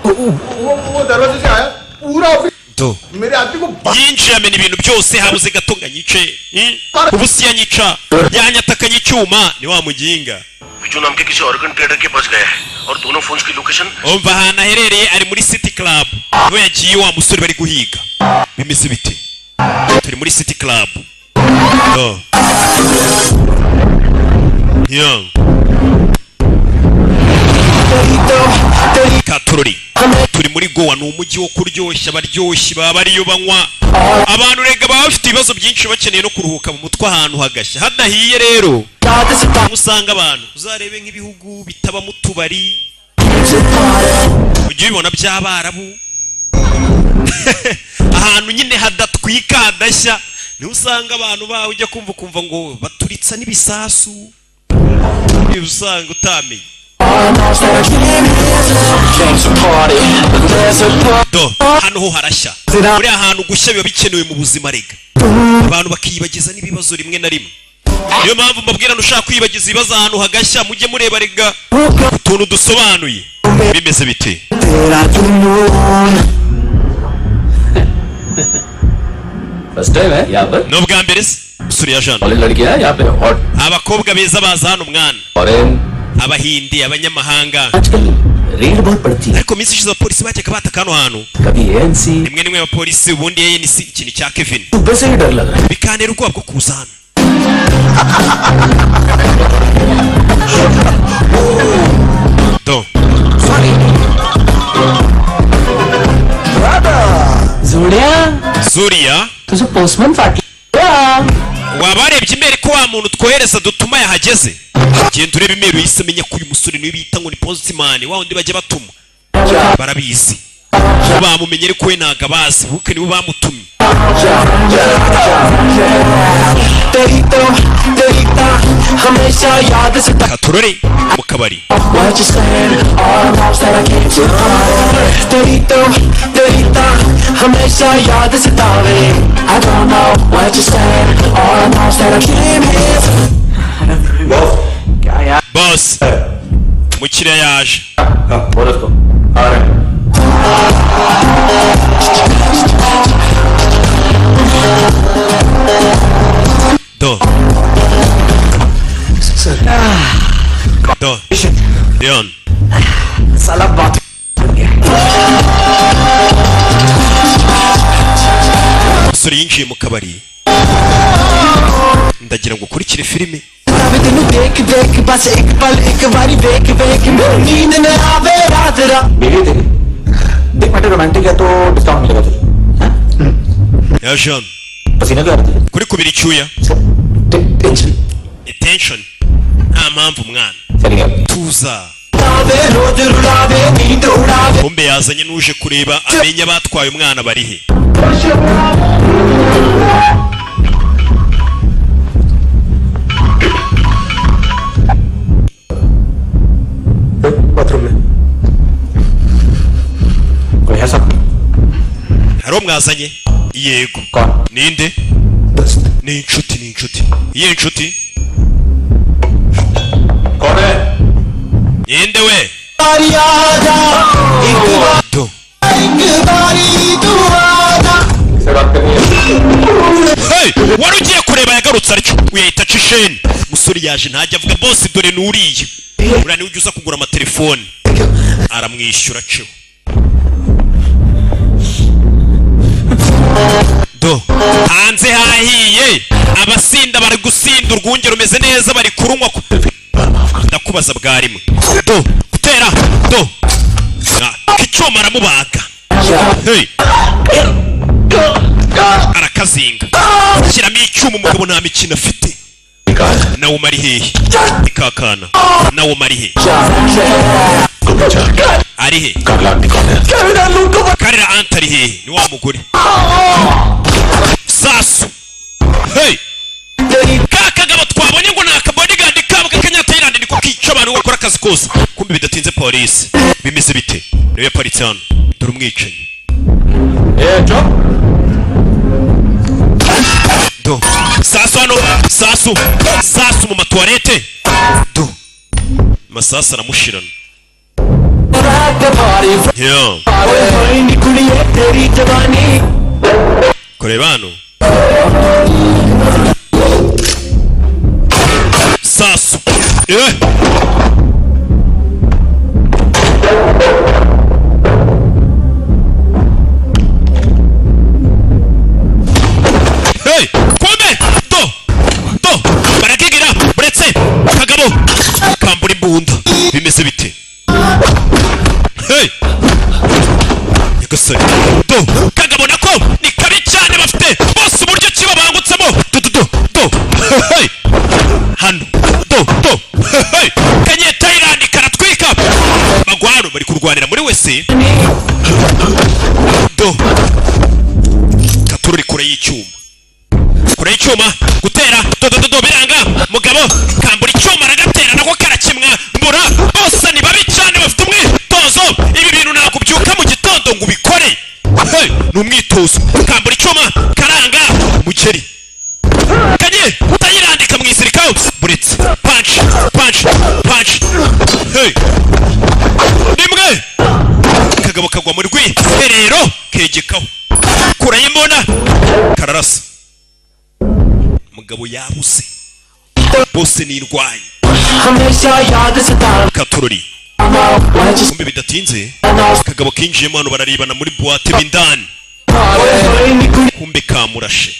वो दरवाजे से आया पूरा ऑफिस do मेरे आदमी को yinjiye amena ibintu byose habuze gato ngo anyice ubu si yanyica yanyatakanye icyuma ni wa muginga Biju नाम के किसी ऑर्गन ट्रेडर के पास गया है और दोनों फोन्स की location umva ahantu aherereye ari muri city club niho yagiye wa musore bari guhiga bimeze bite turi muri city club do yeah katorori turi muri gowa ni umujyi wo kuryoshya abaryoshyi baba bariyo banywa abantu rega baba bafite ibibazo byinshi bakeneye no kuruhuka mu mutwe ahantu hagashya hadahiye rero usanga abantu uzarebe nk'ibihugu bitabamo utubari ujye ubibona by'abarabu ahantu nyine hadatwika hadashya niho usanga abantu bawe ujya kumva ngo baturitsa n'ibisasu niba usanga utamenye do hano ho harashya muri ahantu gushya biba bikenewe mu buzima rega abantu bakiyibagiza n'ibibazo rimwe na rimwe niyo mpamvu mbabwira ushaka kwiyibagiza ibibazo ahantu hagashya mujye mureba rega utuntu dusobanuye bimeze bite first time है यहाँ पर ni ubwa mbere se suriya jana वाली लड़कियां यहाँ पे hot abakobwa beza baza hano mwana foreign abahindi abanyamahanga आजकल रेड बहुत पड़ती है ariko minsi ishize abapolisi bajyaga bataka hano hantu कभी ANC rimwe nimwe abapolisi ubundi ANC ikintu cya Kevin सुबह से ही डर लग रहा है bikantera ubwoba bwo kuza hano do Zuriya तुझे postman party wabarebye imeri ko wa muntu twohereza dutuma yahageze genda urebe imeri uyise menya ko uyu musore niwe bita ngo ni postman wa wundi bajya batuma barabizi bo bamumenye ariko we ntago abazi buke nibo bamutumye katurore mu kabari boss mukiriya yaje बोल उसको आ रहे हैं do do Leon साला बात umusore yinjiye mu kabari ndagira ngo ukurikire filime देख देख बस एक पल एक बारी देख देख नींद न आवे रात रात बीवी देख देख बेटा रोमांटिक है तो डिस्काउंट मिलेगा तुझे ya Jean पसीना क्यों आती है kuri kubira icyuya tension attention nta mpamvu mwana चली गया tuza आवे रोज रुलावे नींद उड़ावे kumbe yazanye n'uje kureba amenya batwaye umwana barihe bathroom में कोई है सब hari uwo mwazanye yego कौन ninde दोस्त ni inshuti iyihe nshuti कौन है ninde we do से बात करनी है hey wari ugiye kureba yagarutse aricyo uyahita aca isheni musore yaje ntajya avuga bose dore nuriye uriya niwe ujya uza kugura amatelefone aramwishyura ceho do hanze hahiye abasinda bari gusinda urwunge rumeze neza bari kurunywa ndakubaza bwa rimwe do gutera do icyuma aramubaga hey arakazinga shyiramo icyuma umugabo nta mikino afite nawe umari hehe ikakana nawe umari he ari he karira anta ari hehe ni wa mugore sasu hey ka kagabo twabonye ngo ni akabodigadi kabo k'akanyatayirandi niko kica abantu bakora akazi kose kumbe bidatinze polisi bimeze bite niyo yaparitse hano dore umwicanyi do sasu hano sasu mu matuwarete do masasu aramushirana yeah kureba hano sasu hey kombe do barakigira buretse kagabo kambura imbunda bimeze bite hey yagasari do kagabo nako ni kabi cyane bafite bose uburyo kiba bangutsemo do hey hano do hey kanye Thailand karatwika bagwaro bari kurwanira muri wese do katururi kure y'icyuma gutera do biranga mugabo kambura icyuma aragatera nako karakimwa mbura bose ni babi cyane bafite umwitozo ibi bintu ntabwo byuka mu gitondo ngo ubikore hey ni umwitozo kambura icyuma karanga mugeri kanye utayirandika mu isirikao buretse punch hey nimwe kagabo kagwa mu rwiherero kegekaho kurayimona kararasa mugabo umugabo yabuze bose nirwaye हमेशा याद सता Katurori kumbe bidatinze kagabo kinjiyemo hano bararebana muri boîte bindani kumbe kamurashe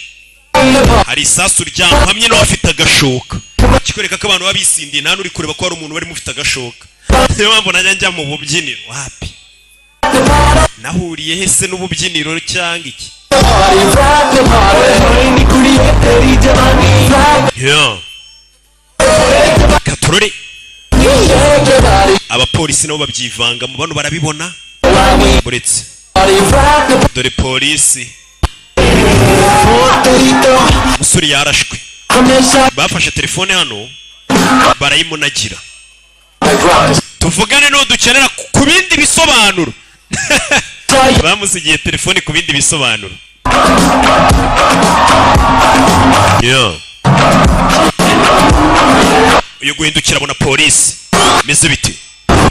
hari isasu ryamuhamye no afite agashoka kikoreka ko abantu babisindiye nta nuri kureba ko hari umuntu bari mufite agashoka niyo mpamvu najya njya mu bubyiniro wapi nahuriye hese n'ububyiniro cyangwa iki Katurori abapolisi nabo babyivangamo bano barabibona buretse dore polisi musuri yarashwe bafashe telefone hano barayimunagira tuvugane no dukenera ku bindi bisobanuro bamusigiye telefone ku bindi bisobanuro uyu guhindukira abona polisi meze bite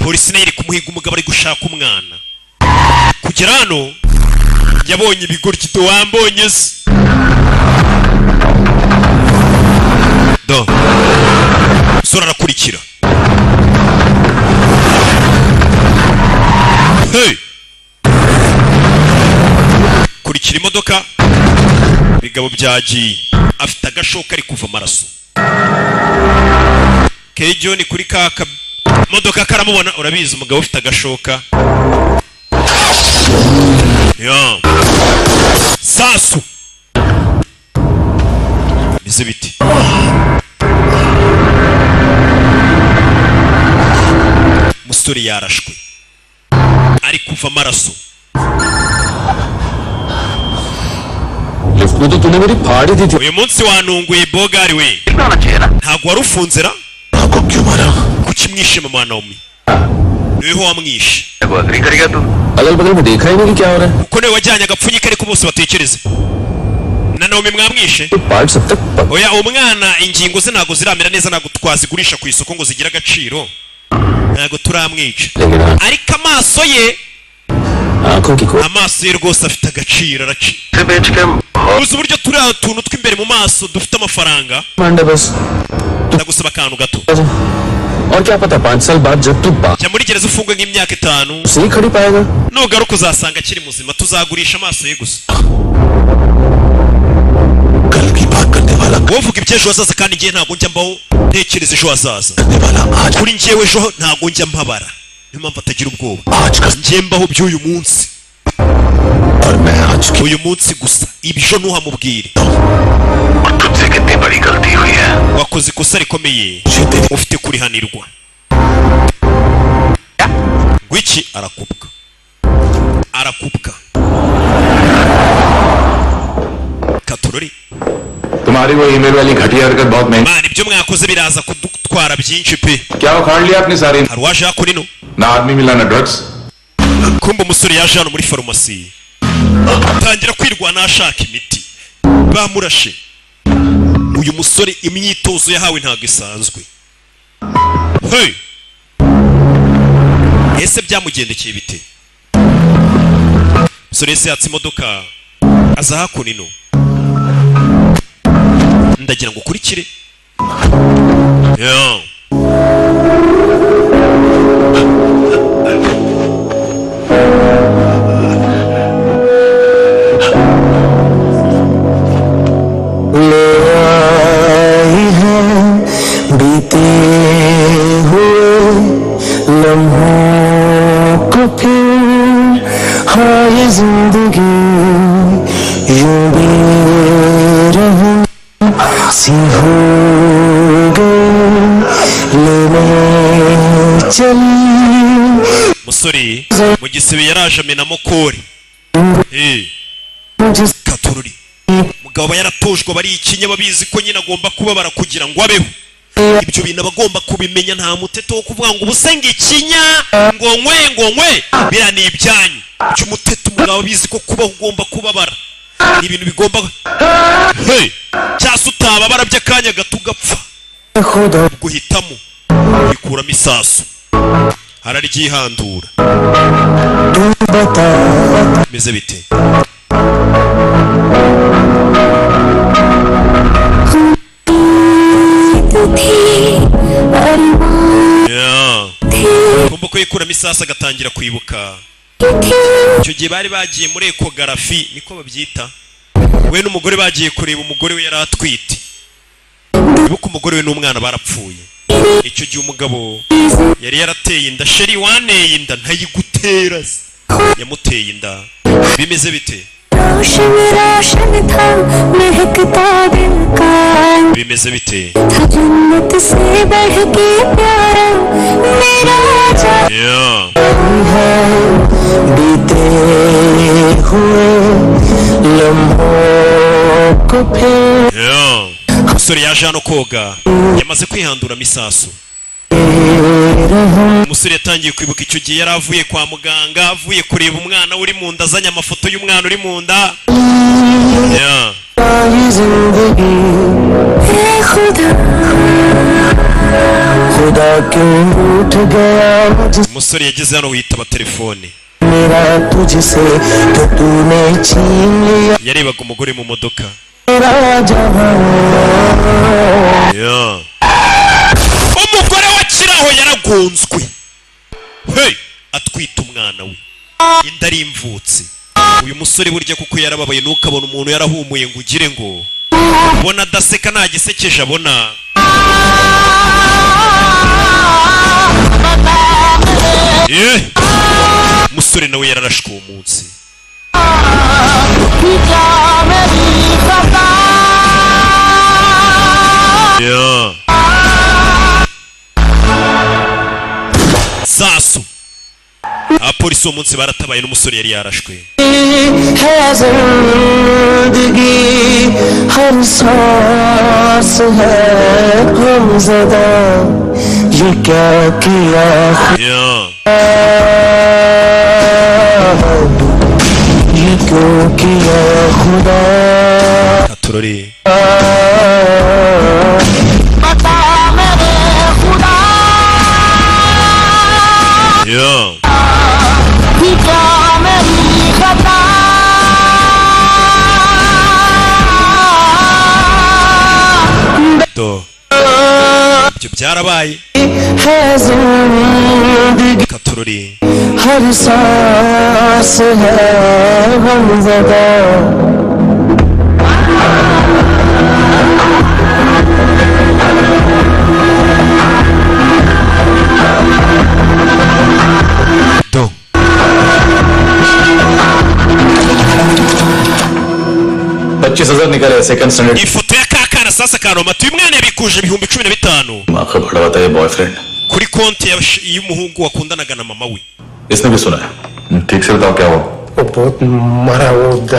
polisi nayo iri kumuhiga umugabo ari gushaka umwana kugera hano yabonye ibigoryi wambonye se do sura arakurikira hey kurikira imodoka bigabo byagiye afite agashoka ari kuva amaraso John kuri kaka modoka karamubona urabizi umugabo ufite agashoka sasu bize biti musore yarashwe ari kuva amaraso lift में तो तूने मेरी फाड़ दी थी uyu munsi wanunguye bogari we ntago warufunze ra kuki mwishe mama Naomi niho wamwishe अगल बगल में देखा ही नहीं कि क्या हो रहा है kuko niwe wajyanye agapfunyika ariko bose batekereze na Naomi mwamwishe part सब तक oya umwana ingingo ze ntago ziramera neza ntago twazigurisha ku isoko ngo zigira agaciro ntago turamwica ariko amaso ye आंखों की खोज amaso ye rwose afite agaciro araci uzi uburyo turi atuntu tw'imbere mu maso dufite amafaranga Mande बस ndagusaba akantu gato और क्या पता 5 साल बाद जब तू बात jya muri gereza ufungwe nk'imyaka 5 सही खड़ी पाएगा nugaruka uzasanga akiri muzima tuzagurisha amaso ye gusa wovuga iby'ejo hazaza kandi ngiye ntabwo njya mbaho ntekereza ejo hazaza kuri njyewe ejo ntabwo njya mpabara niyo mpamvu atagira ubwoba njye mbaho by'uyu munsi uyu munsi gusa ibyo ntuhamubwire wakoze ikosa rikomeye ufite kurihanirwa ngwiki arakubwa Katurori तुम्हारी वो ईमेल वाली घटिया हरकत बहुत महंगी man ibyo mwakoze biraza kudutwara byinshi pe क्या उखाड़ लिया अपनी सारी hari uwaje hano ino ना आदमी मिला ना drugs kumbe umusore yaje hano muri farumasi atangira kwirwana ashaka imiti bamurashe uyu musore imyitozo yahawe ntago isanzwe hey ese byamugendekeye bite umusore ese yatse imodoka aza hakuno ino ndagira ngo ukurikire बीते हुए लम्हों को फिर हाँ ये जिंदगी यूं भी रही सी हो गई लेने चली musore mu gisebe yaraje amenamo kore Katurori mugabo yaratojwe bari ikinya babizi ko nyine agomba kubabara kugira ngo abeho ibyo bintu abagomba kubimenya nta muteto wo kuvuga ngo ubusenga ikinya ngo nkwe bira ni ibyanyu cy'umuteto umugabo bizi ko kubaho ugomba kubabara ni ibintu bigomba cyase utababara by'akanya gato ugapfa guhitamo bikuramo isasu hararyihandura meze bite ko yikuramo isasu agatangira kwibuka icyo gihe bari bagiye muri ekogarafi niko babyita we n'umugore bagiye kureba umugore we yari atwite ibuka umugore we n'umwana barapfuye icyo gihe umugabo yari yarateye inda sheri waneye inda ntayigutera yamuteye inda bimeze bite bimeze bite umusore yaje hano koga yamaze kwihanduramo isasu umusore yatangiye kwibuka icyo gihe yari avuye kwa muganga avuye kureba umwana uri mu nda azanye amafoto y'umwana uri mu nda umusore yageze hano yitaba telefone yarebaga umugore mu modoka umugore wa kiraho yaragonzwe atwita umwana we inda ari imvutse uyu musore burya kuko yarababaye ntukabona umuntu yarahumuye ngo ugire ngo ubona adaseka nta gisekeje abona umusore nawe yararashwe uwo munsi sasu abapolisi uwo munsi baratabaye n'umusore yari yarashwe katurori ibyo byarabaye katurori do 25,000 निकले second standard ifoto ya kakana sasa kanomati uyu mwana yabikuje ibihumbi 15 माँ का बड़ा बताया boyfriend kuri konti y'umuhungu wakundanaga na mama we इसने भी सुना है ठीक से बताओ क्या हुआ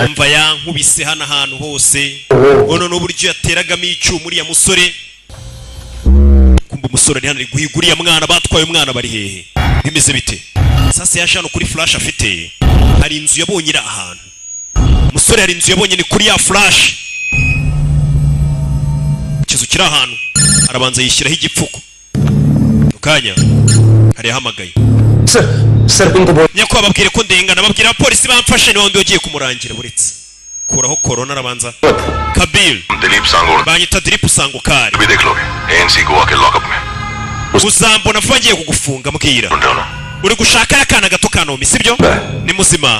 umva yankubise hano ahantu hose ono n'uburyo yateragamo icyuma uriya musore kumva umusore ari hano ari guhiga uriya mwana batwaye umwana bari hehe bimeze bite sasa yaje hano kuri flash afite hari inzu yabonye iri ahantu umusore hari inzu yabonye ni kuri ya flash ikizu kiri ahantu arabanza yishyiraho igipfuko ukanya hari yahamagaye sir उनको बहुत nyako babwire ko ndengana babwira abapolisi bamfashe ni wandi wagiye kumurangira buretse kuraho corona arabanza Kabil Dilip सांगोड़ banyita Dilip Sangokari भी देख लोगे एएनसी गोवा के लॉकअप में uzambona vuba ngiye kugufunga mbwira ढूंढो ना uri gushaka yakana gato kanomi sibyo ni muzima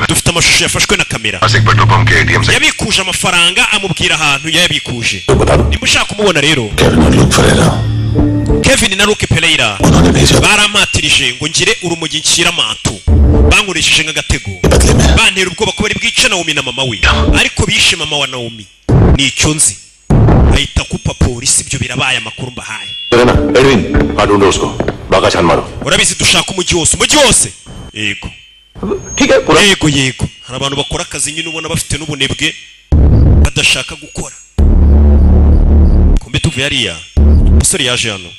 dufite amashusho yafashwe na kamera एक petrol pump के एटीएम से yabikuje amafaranga amubwira ahantu yayabikuje nimba ushaka kumubona rero Kevin na Luke Pereira barampatirije ngo ngire urumogi nshyira amatu bankoresheje nk'agatego bantera ubwoba ko bari bwice Naomi na mama we ariko bishe mama wa Naomi ni icyo nzi ahita kupa polisi ibyo birabaye amakuru mbahaye Edwin हाँ ढूंढो उसको बागा छान मारो urabizi dushaka umujyi wose yego ठीक है पूरा yego yego hari abantu bakora akazi nyine ubona bafite n'ubunebwe badashaka gukora kumbe tuvuye hariya umusore yaje hano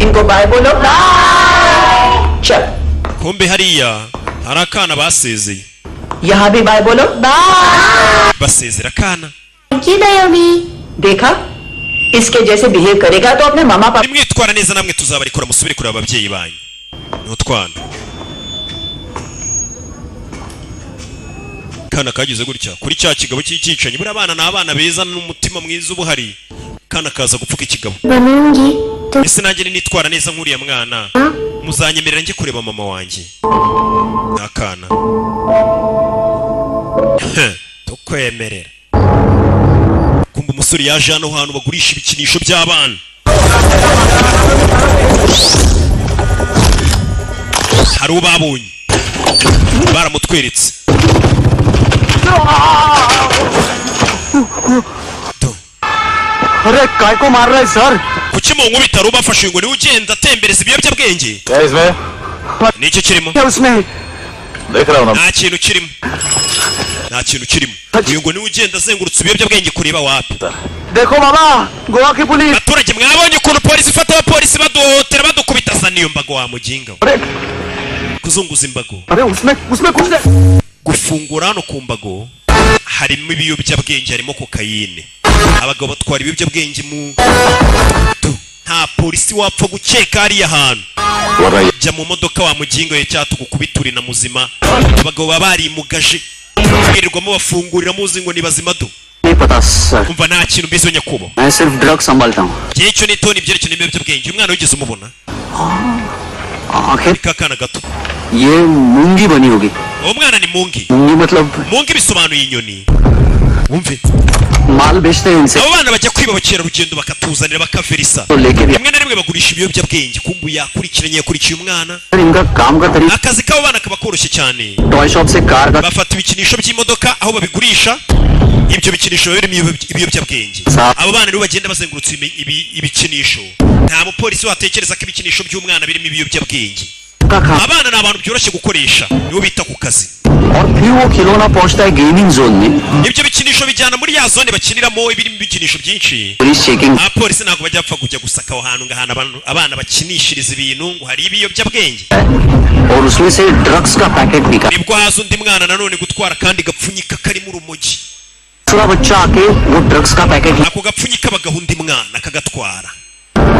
इनको बाय बोलो चल kumbe hariya hari akana basezeye यहाँ भी बाय बोलो basezera akana थैंक यू दयोमी देखा इसके जैसे बिहेव करेगा तो अपने मामा पापा nimwitwara neza namwe tuzabarikora musubire kureba ababyeyi banyu n'utwana kana kagize gutya kuri cya kigabo cy'icyicanyi buri abana ni abana beza n'umutima mwiza ubuhari kana kaza gupfuka ikigabo बनूंगी तो ese nanjye nitwara neza nk'uriya mwana muzanyemerera njye kureba mama wanjye nakana tukwemerera kumva umusore yaje hano hantu bagurisha ibikinisho by'abana hari ubabonye baramutweretse अरे काय को मार रहा है sir kuki mu nkubita rubafashe ngo niwe ugenda atembereza ibiyobyabwenge क्या इसमें nicyo kirimo क्या उसमें देख रहा हूँ ना nta kintu kirimo nta kintu kirimo uyu ngo niwe ugenda azengurutse ibiyobyabwenge kureba wapi देखो बाबा गोवा की police abaturage mwabonye ukuntu polisi ifata abapolisi baduhotera badukubita zana iyo mbago wa muginga we kuzunguza imbago अरे उसमें उसमें कुछ gufungura hano ku mbago harimo ibiyobyabwenge harimo kokayine abagabo batwara ibiyobyabwenge mu nta polisi wapfa gukeka hariya hantu jya mu modoka wa mugingo ye cyatu gukubituri na muzima abagabo baba barimugaje birirwamo bafungurira muzi ngo ni bazima do नहीं पता sir umva nta kintu mbizo nyakubo मैं सिर्फ ड्रग संभालता हूँ gihe cyo nitoni ibyerekeye ibiyobyabwenge umwana wigeze umubona आखिर kakana gato ये मूंगी बनी होगी uwo mwana ni mungi मूंगी मतलब mungi bisobanuye inyoni wumve माल बेचते हैं इनसे abo bana bajya kwiba abakerarugendo bakatuzanira bakaverisa तो लेके भी rimwe na rimwe bagurisha ibiyobyabwenge kumbu yakurikiranye yakurikiye umwana इनका काम का तरीका akazi k'abo bana kaba koroshye cyane toy shop से कार का bafata ibikinisho by'imodoka aho babigurisha ibyo bikinisho biba birimo ibiyobyabwenge abo bana rero bagenda bazengurutse ibikinisho nta mupolisi watekereza ko ibikinisho by'umwana birimo ibiyobyabwenge का खा abana ni abantu byoroshye gukoresha nibo bita ku kazi और फिर वो खिलौना पहुंचता है gaming zone में ibyo bikinisho bijyana muri ya zone bakiniramo ibirimo ibikinisho byinshi police checking abapolisi ntabwo bajya bapfa kujya gusaka aho hantu ngahana abana bakinishiriza ibintu ngo hari ibiyobyabwenge और उसमें से ड्रग्स का पैकेट निकाल nibwo haza undi mwana nanone gutwara kandi gapfunyika karimo urumogi दूसरा बच्चा आके वो ड्रग्स का packet ako gapfunyika bagaha undi mwana kagatwara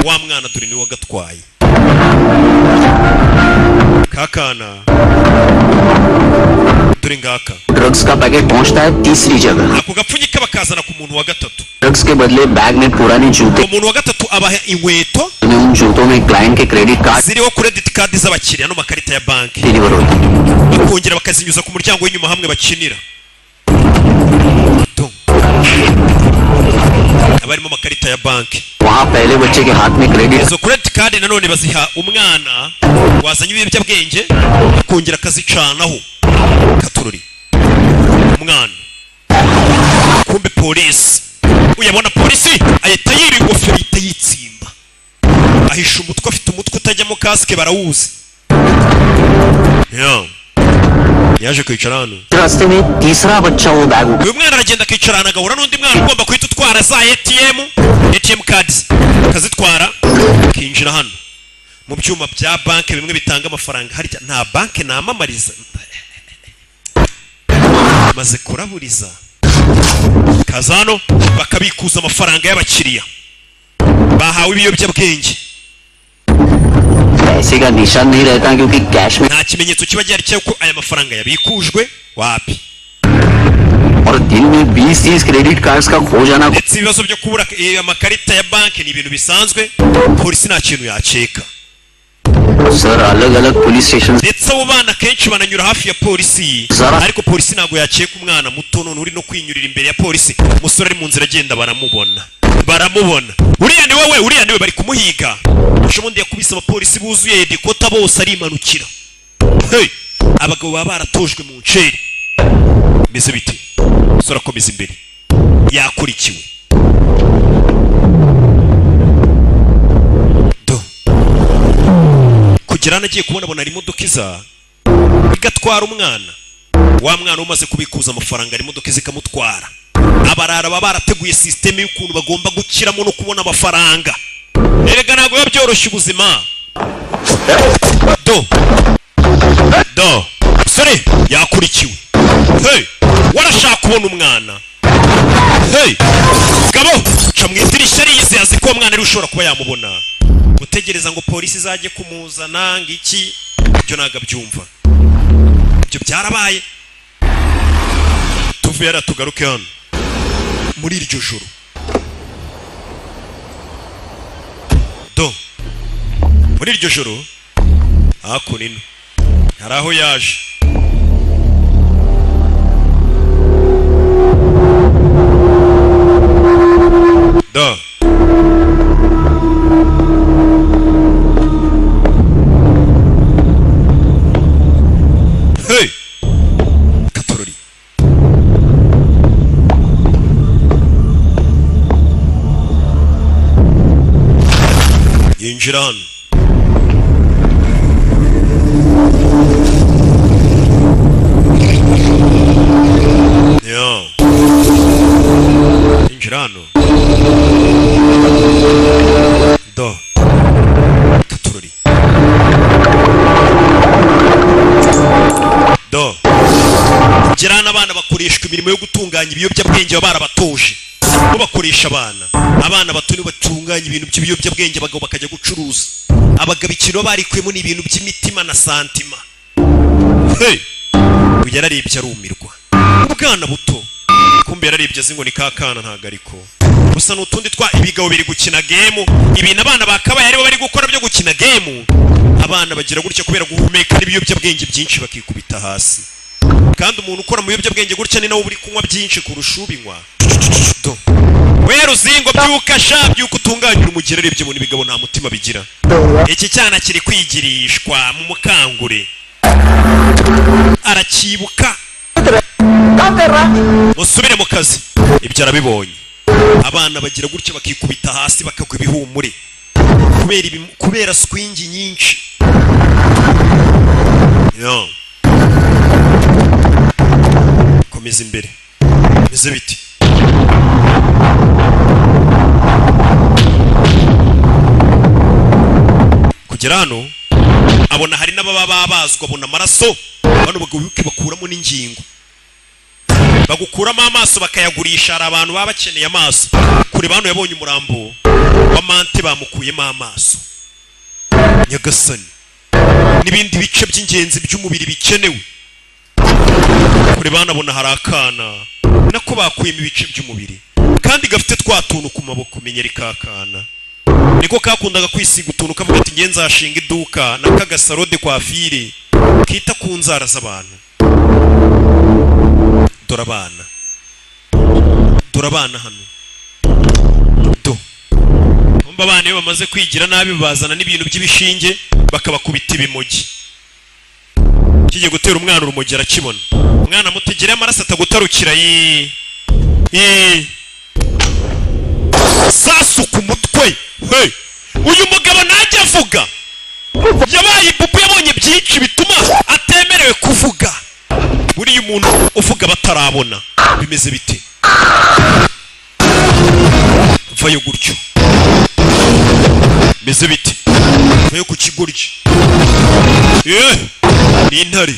wa mwana dore niwe wagatwaye kakana dore ngaka drugs का पैकेट पहुंचता है तीसरी जगह ako gapfunyika bakazana ku muntu wa gatatu drugs के बदले बैग में पुराने जूते umuntu wa gatatu abaha inkweto उन जूतों में क्लाइंट के credit card ziriho credit card z'abakiriya no makarita ya banki deliver होते हैं bakongera bakazinyuza ku muryango w'inyuma hamwe bakinira abarimo makarita ya banki वहाँ पहले बच्चे के हाथ में credit izo credit card nanone baziha umwana wazanye ibiyobyabwenge akongera akazicanaho katururi umwana kumbe polisi uyabona polisi ahita yiri ingofero ahita yitsimba ahisha umutwe afite umutwe utajyamo kasike barawuzi yaje kwicara hano रास्ते में तीसरा बच्चा वो bag uyu mwana aragenda akicara ahantu agahura n'undi mwana ugomba guhita utwara za ATM cards akazitwara akinjira hano mu byuma bya banki bimwe bitanga amafaranga harya nta banki namamariza maze kuraburiza kazano bakabikuza amafaranga y'abakiriya bahawe ibiyobyabwenge पैसे का निशान नहीं रहता क्योंकि कैश में nta kimenyetso kiba gihari cy'uko aya mafaranga yabikujwe wapi और दिन में 20-30 क्रेडिट कार्ड्स का खो जाना ndetse ibibazo byo kubura amakarita ya banki ni ibintu bisanzwe polisi nta kintu yakeka sir अलग अलग police station ndetse abo bana kenshi bananyura hafi ya polisi Zara. ariko polisi ntabwo yakeka umwana muto none uri no kwinyurira imbere ya polisi umusore ari mu nzira agenda baramubona uriya ni wowe uriya niwe bari kumuhiga ubundi yakubise abapolisi buzuye dikota bose arimanukira hey abagabo baba baratojwe mu nceri meze bite umusore akomeza imbere yakurikiwe kugera nagiye kubona ari imodoka iza igatwara umwana wa mwana umaze kubikuza amafaranga ari imodoka zikamutwara abarara baba barateguye system y'ukuntu bagomba gukiramo no kubona amafaranga erega ntabwo biba byoroshye ubuzima do sore yakurikiwe hey warashaka kubona umwana hey gabo ca mu idirishya arize azi ko umwana ari ushobora kuba yamubona gutegereza ngo polisi izajye kumuzana ngiki byo naga byumva byo byarabaye tuvuye aratugaruke hano muri iryo joro muri iryo joro hakunino hari aho yaje da hey katorori yinjira hano yinjira hano do katorori do kugira n'abana bakoreshwa imirimo yo gutunganya ibiyobyabwenge baba barabatoje bo bakoresha abana bato ni batunganya ibintu by'ibiyobyabwenge abagabo bakajya gucuruza abagabo ikintu barikwemo ni ibintu by'imitima na santima hey uyu yararebye arumirwa ubwana buto kumbe yararebye azi ngo ni kakana ntago ariko gusa n'utundi twa ibigabo biri gukina game ibintu abana bakabaye aribo bari gukora byo gukina game abana bagira gutya kubera guhumeka n'ibiyobyabwenge byinshi bakikubita hasi kandi umuntu ukora mu biyobyabwenge gutya ni nawe uri kunywa byinshi kurusha ubinywa do we ruzingo byuka sha byuka utunganyira umugera arebye mu bigabo nta mutima bigira iki cyana kiri kwigirishwa mu mukangure arakibuka musubire mu kazi ibyo arabibonye abana bagira gutya bakikubita hasi bakagwa ibihumure kubera swingi nyinshi yo komeza imbere meze biti kugera hano abona hari n'ababa babazwa abona amaraso bano bagabo bakuramo n'ingingo bagukuramo amaso bakayagurisha hari abantu baba bakeneye amaso kure bano yabonye umurambo wa mante bamukuyemo amaso nyagasani n'ibindi bice by'ingenzi by'umubiri bikenewe kure banabona hari akana nako bakuyemo ibice by'umubiri kandi gafite twa tuntu ku maboko menyeri kakana niko kakundaga kwisiga utuntu kavuga ati ngenza hashinga iduka n'akagasarode kwa fire kita ku nzara z'abantu dorabana hano do umba abana iyo bamaze kwigira nabi bazana n'ibintu by'ibishinge bakabakubita ibimogi kigiye gutera umwana urumogi arakibona umwana mutegere amaraso atagutarukira sasu ku mutwe hey uyu mugabo najya avuga yabaye ibubu yabonye byinshi bituma atemerewe kuvuga buriya umuntu uvuga batarabona bimeze bite vayo gutyo bimeze bite vayo ku kigoryi ni intare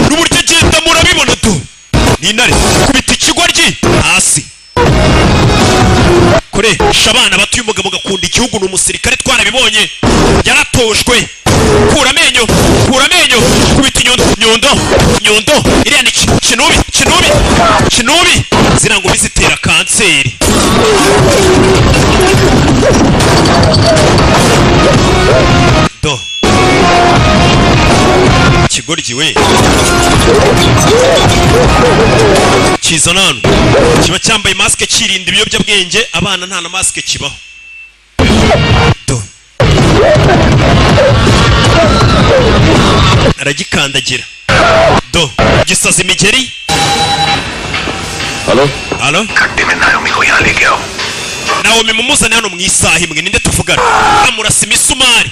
n'uburyo agenda murabibona tu ni intare kubita ikigoryi hasi koresha abana batuye umugabo gakunda igihugu n'umusirikare twarabibonye yaratojwe kura amenyo kubita nyundo iriya ni kinubi zirango bizitera kanseri do kigoryi we kiza nano kiba cyambaye maske kirinda ibiyobyabwenge abana nta na maske kibaho do aragikandagira do gisaza imigeri halo खट्टे में नायोमी को यहाँ लेके आओ Naomi mumuzane hano mu isaha imwe ninde tuvugana amurasa imisumari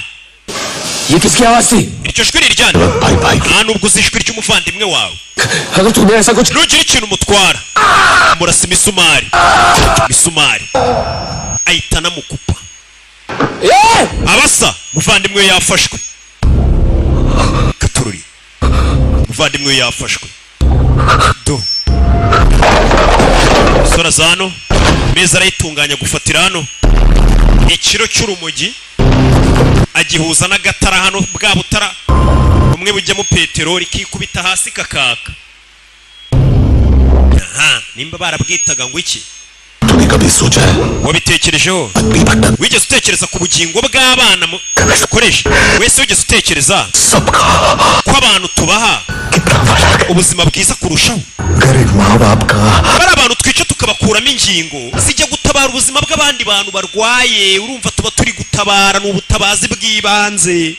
ये किसकी आवाज थी? iryo jwi riryana nta nubwo uzi ijwi ry'umuvandimwe wawe अगर तुमने ऐसा कुछ ntugire ikintu umutwara amurasa imisumari ahita anamukupa abasa muvandimwe yafashwe katururi muvandimwe yafashwe do sora zano meza arayitunganya gufatira hano ikiro cy'urumogi agihuza n'agatara hano bwa butara umwe bujyamo peteroli kikubita hasi kakaka aha nimba barabwitaga ngo iki कभी कभी सोचा है wabitekerejeho wigeze utekereza ku bugingo bw'abana ukoresha wese wigeze utekereza ko abantu tubaha ubuzima bwiza kurushaho bari abantu twica tukabakuramo ingingo zijya gutabara ubuzima bw'abandi bantu barwaye urumva tuba turi gutabara n'ubutabazi bw'ibanze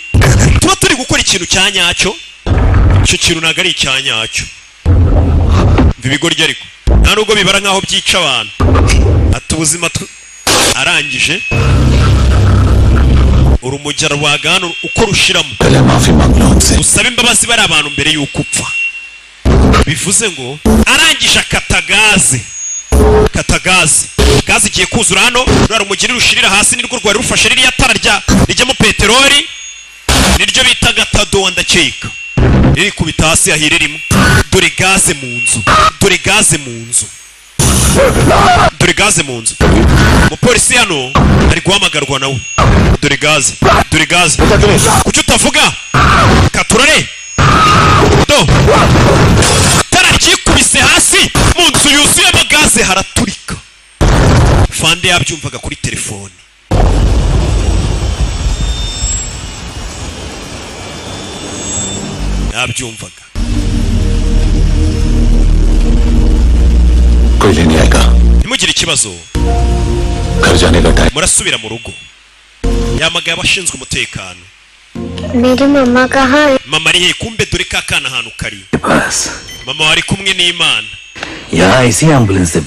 tuba turi gukora ikintu cya nyacyo icyo kintu ntabwo ari icya nyacyo ibigoryi ariko nta nubwo bibara nk'aho byica abantu ati ubuzima arangije urumujya rwagana uko rushiramo usaba imbabazi bari abantu mbere y'uko upfa bivuze ngo arangije akata gaze gaze igiye kuzura hano rura rumugiri rushirira hasi nirwo rwari rufashe ririya tara rijyamo peteroli niryo bita gatado ndakeka riri kubita hasi ahiririmo dore gaze mu nzu umupolisi hano ari guhamagarwa nawe dore gaze kuki utavuga katurare do tara ryikubise hasi mu nzu yuzuyemo gaze haraturika fande yabyumvaga kuri telefone yabyumvaga ntimugire ikibazo murasubira mu rugo yamagaye abashinzwe umutekano mama ari he kumbe dore ka kana ahantu kari mama wari kumwe n'Imana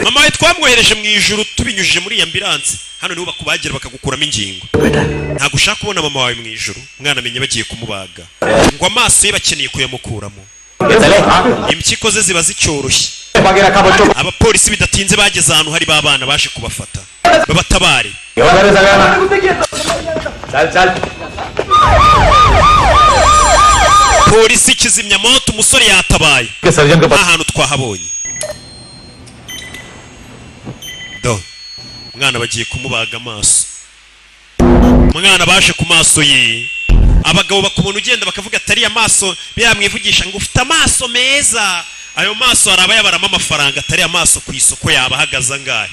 mama we twamwohereje mu ijuru tubinyujije muri iyi ambilanse hano niho bakubagera bakagukuramo ingingo ntabwo ushaka kubona mama wawe mu ijuru umwana amenye bagiye kumubaga ngo amaso ye bakeneye kuyamukuramo impyiko ze ziba zicyoroshye abapolisi bidatinze bageze ahantu hari babana baje kubafata babatabare polisi kizimya moto umusore yatabaye ahantu twahabonye do umwana bagiye kumubaga amaso umwana baje ku maso ye abagabo bakubona ugenda bakavuga atari amaso biramwivugisha ngo ufite amaso meza ayo maso haraba yabaramo amafaranga atari amaso ku isoko yaba ahagaze angahe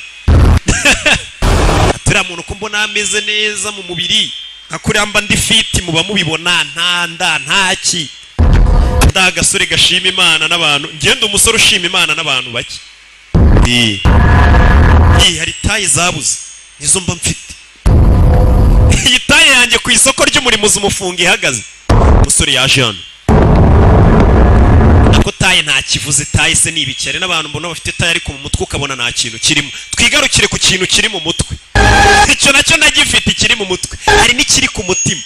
atari umuntu ko mbona ameze neza mu mubiri nkakuri amba ndi fiti muba mubibona ntaki nda gasore gashima Imana n'abantu ngende umusore ushima Imana n'abantu bake hari taye zabuze nizo mba mfite iyi taye yanjye ku isoko ry'umurimo zumufunga ihagaze umusore yaje hano ako taye nta kivuze taye se nibikere n'abantu mbona bafite taye ariko mu mutwe ukabona nta kintu kirimo twigarukire ku kintu kiri mu mutwe icyo nacyo nagifite kiri mu mutwe hari n'ikiri ku mutima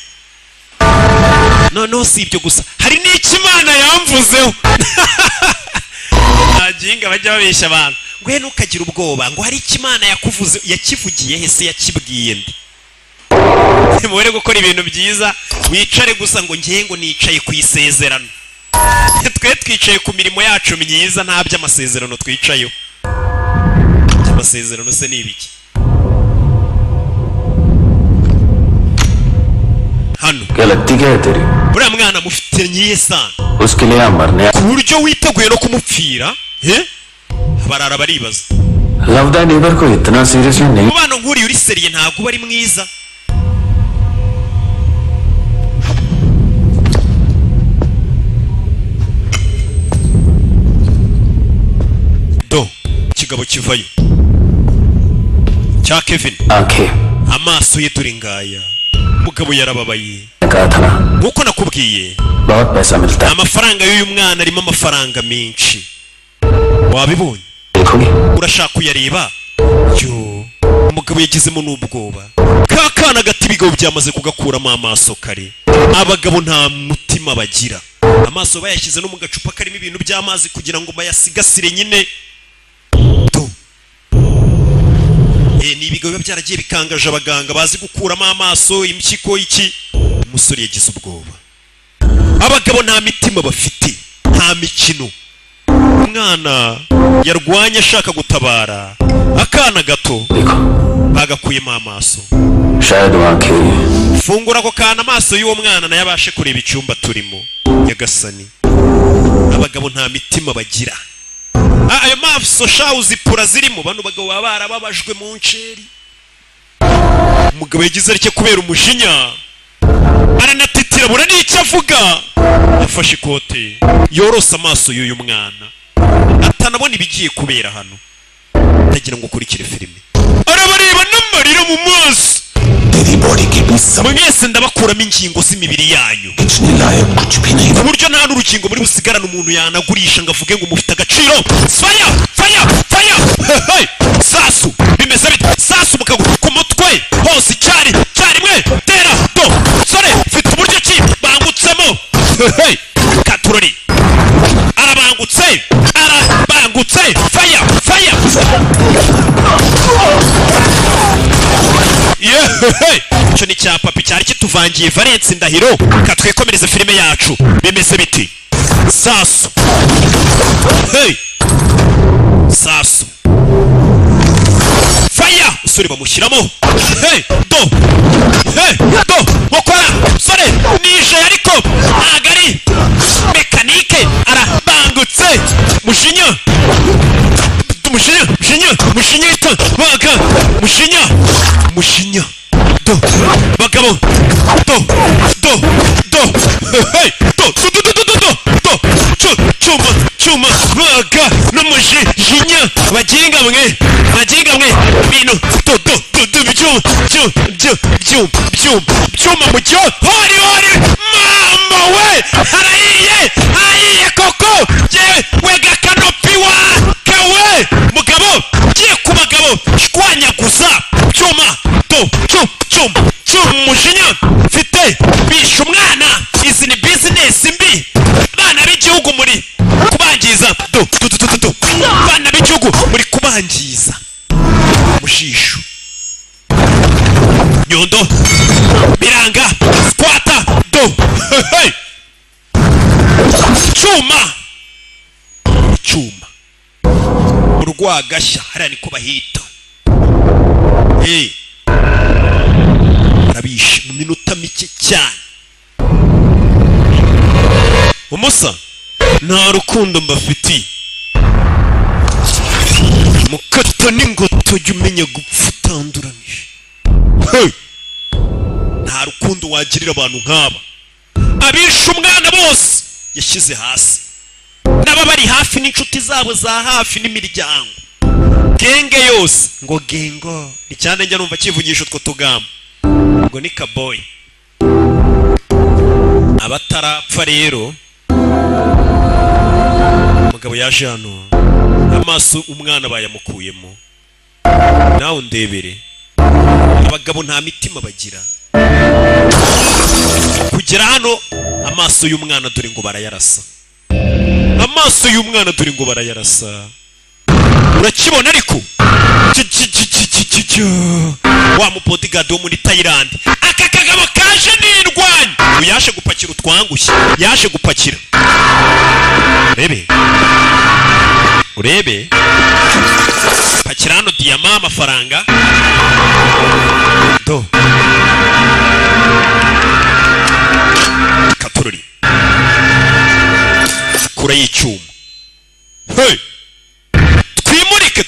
no si ibyo gusa hari n'ikimana yamvuzeho aginga bajya babeshya abantu ngwe ntukagire ubwoba ngo hari ikimana yakuvuze yakivugiye hese yakibwiye ndi mubere gukora ibintu byiza wicare gusa ngo ngiye ngo nicaye ku isezerano twe twicaye ku mirimo yacu myiza nta by'amasezerano twicayeho amasezerano se ni ibiki hano uriya mwana mufite nyiye sana ku buryo witeguye no kumupfira barara baribaza umubano nk'uriya uri seriye ntabwo uba ari mwiza do ikigabo kivayo cya Kevin amaso ye dore ngaya umugabo yarababaye nkuko nakubwiye amafaranga y'uyu mwana arimo amafaranga menshi wabibonye urashaka kuyareba yo umugabo yagizemo n'ubwoba kakana gati bigabo byamaze kugakuramo amaso kare abagabo nta mutima bagira amaso bayashyize no mu gacupa karimo ibintu by'amazi kugira ngo bayasigasire nyine ni ibigo byaragiye bikangaje abaganga bazi gukuramo amaso impyiko iki umusore yagize ubwoba abagabo nta mitima bafite nta mikino umwana yarwanya ashaka gutabara akana gato bagakuyemo amaso fungura ako kana amaso y'uwo mwana nayo abashe kureba icyumba turimo nyagasani abagabo nta mitima bagira ayo maso shawu zipura zirimo bano bagabo baba barababajwe mu nceri. Umugabo yagize arike kubera umujinya aranatitira bura n'icyo avuga. Yafashe ikote yorose amaso y'uyu mwana atanabona ibigiye kubera hano. Ndagira ngo ukurikire filime. Arabareba n'amarira mu maso. Mwese ndabakuramo ingingo z'imibiri yanyu ku buryo nta n'urukingo muri busigarane umuntu yanagurisha ngo avuge ngo mufite agaciro. Fire fire fire. Hey, sasu bimeze bite? Sasu mukaguru ku mutwe hose icyarimwe tera do sore mfite uburyo ki bangutsemo. Hey, Katurori arabangutse fire fire. Icyo ni cya papi cyari kituvangiye Valence Ndahiro. Katwikomereza filime yacu. Bimeze biti? Sasu. Hey, sasu fire. Usore bamushyiramo. Hey, do mukora sore nije ariko nagari mekanike arabangutse. Mushinya ita baga mushinya do bagabo do hey do chuma baga n'umujinya baginga mwe bino byuma mujyo hori mama we harayiye koko we gakanopi wa kawe mugabo giye ku bagabo shwanyaguza byuma umujinya mfite bisha umwana. Izi ni business mbi bana b'igihugu muri kubangiza. Bana b'igihugu muri kubangiza. Mushisho Nyondo Biranga Squata do hey. Chuma urwagashya hariya niko bahita. Hey, arabishe mu minota mike cyane. Umusa nta rukundo mbafitiye. Mukata n'ingoto jya umenya gupfa utanduranije. Hey, nta rukundo wagirira abantu nk'aba. Abishe umwana bose yashyize hasi. Naba bari hafi n'inshuti zabo za hafi n'imiryango. Genge yose ngo gengo ni cyane njya numva kivugisha utwo tugamba ngo ni kaboy. Abatarapfa rero mugabo yaje hano amaso umwana bayamukuyemo. Nawe ndebere abagabo nta mitima bagira. Kugera hano amaso y'umwana dore ngo barayarasa. Amaso y'umwana dore ngo barayarasa. Urakibona ariko wa mubodyguard wo muri Thailand. Aka kagabo kaje n'indwanya uyashe gupakira utwangushye. Yaje gupakira urebe pakira hano diyama amafaranga do Katurori kura y'icyuma. Hey,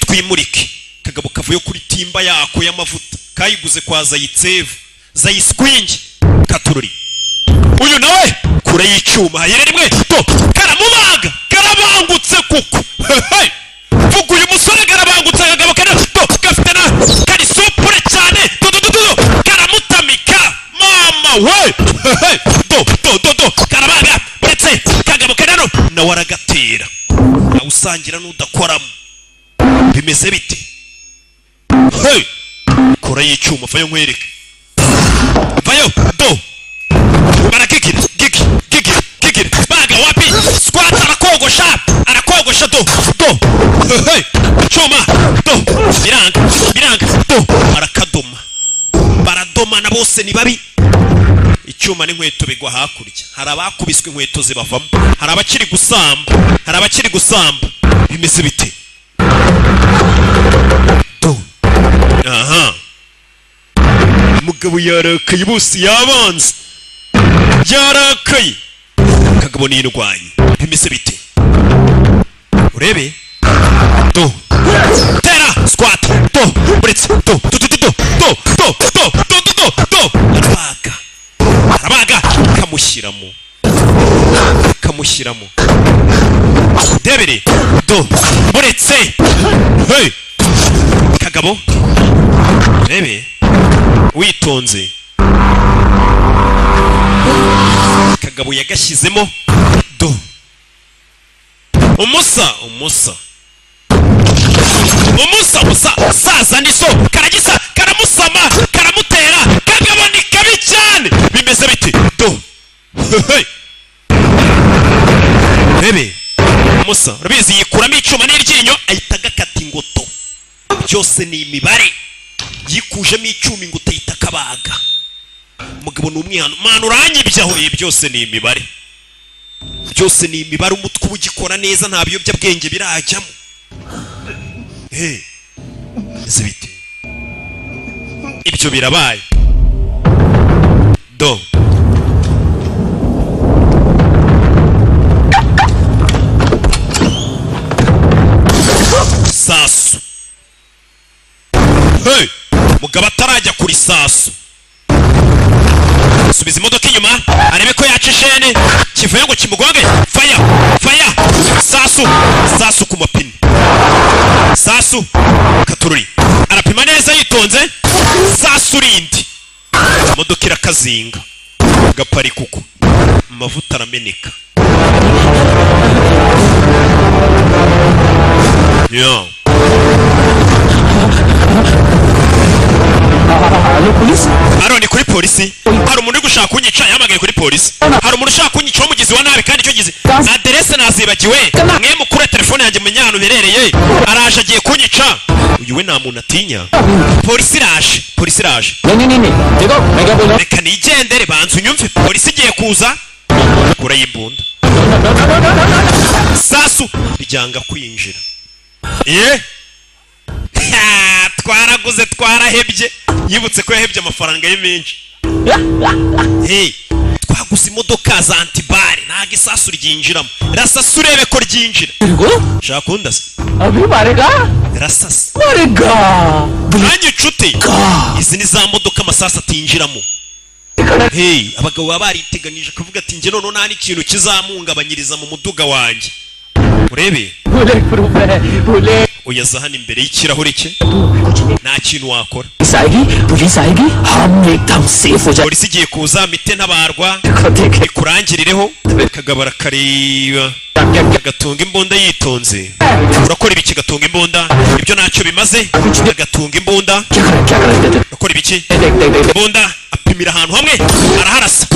twimurike kagabo kavuye kuri timba yako y'amavuta kayiguze kwa Zayiskwingi. Katurori uyu nawe kura y'icyuma hayere rimwe to karamubaga karabangutse kuko. Hey, vuga uyu musore karabangutse kagabo kana to gafite na kari supure cyane karamutamika mama we. Hey, do karabaga uretse kagabo kanano nawe aragatera nawusangira n'udakoramo. Bimeze bite? Hey, kora y'icyuma vayo nkwereke. Vayo do barakikira gigi baga wapi squat arakogosha do hey cyuma do biranga do arakadoma baradoma na bose ni babi. Icyuma n'inkweto bigwa hakurya. Hari abakubiswe inkweto zibavamo. Hari abakiri gusamba. Bimeze bite? Do aha mugabo yarakaye bose yabanze yarakaye kagabo n'indwanyi. Bimeze bite? Urebe do tera squat do buritse do arabaga kamushyiramo debere do buritse hey kagabo rebe witonze kagabo yagashyizemo do umusa saza niso karagisa karamusama karamutera kagabo ni kabi cyane bimeze biti do rebe umusa urabizi yikuramo icuma n'iryinyo ahita agakata ingoto byose ni imibare yikujemo icyuma ingoto ahita akabaga umugabo ni umwihano mwana uranyibyaho byose ni imibare umutwe ugikora neza nta biyobyabwenge birajyamo bite ibyo birabaye do sasu mugabo atarajya kuri sasu subiza imodoka inyuma arebe ko yaca ishene kivuye ngo kimugonge faya sasu ku mapine sasu katururi arapima neza yitonze sasu rindi imodoka irakazinga gapari kuko amavuta arameneka Aroni kuri polisi hari umuntu uri gushaka kunyica yamagaye kuri polisi hari umuntu ushaka kunyica umugizi wa nabi kandi icyo gize aderese nazibagiwe mwe mukure telefone yanjye menya ahantu berereye araje agiye kunyica uyu we nta muntu atinya polisi iraje reka nigendere banza unyumve polisi igiye kuza kura y'imbunda sasu bijyanga kwinjira twaraguze twarahebye yibutse ko yahebye amafaranga ye menshi twaguze imodoka za antibare ntago isasu ryinjiramo rasasa urebe ko ryinjira shaka kundasa rasasa nanjye inshuti izi ni za modoka amasasu atinjiramo abagabo baba bariteganije kuvuga ati njye noneho nta n'ikintu kizamuhungabanyiriza mu muduga wanjye urebe uyaza hano imbere y'ikirahure cye nta kintu wakora polisi igiye kuza mite ntabarwa ikurangirireho kagabara kareba agatunga imbunda yitonze urakora ibiki gatunga imbunda ibyo ntacyo bimaze agatunga imbunda urakora ibiki imbunda apimira ahantu hamwe araharasa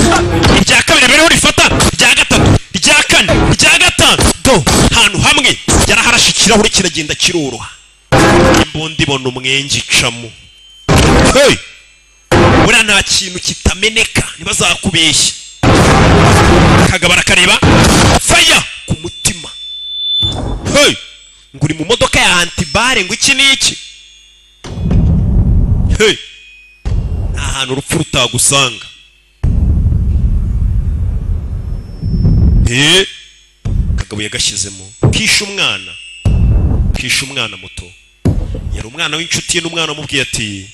irya kabiri mbere rifata irya gatatu irya kane irya gatanu do ahantu hamwe yaraharashe ikirahure kiragenda kiroroha imbunda ibona umwenge icamo buriya nta kintu kitameneka ntibazakubeshye kagabara kareba faya ku mutima ngo uri mu modoka ya antibare ngo iki n'iki nta hantu urupfu rutagusanga kagabo yagashyizemo kishe umwana muto yari umwana w'inshuti ye n'umwana wamubwiye ati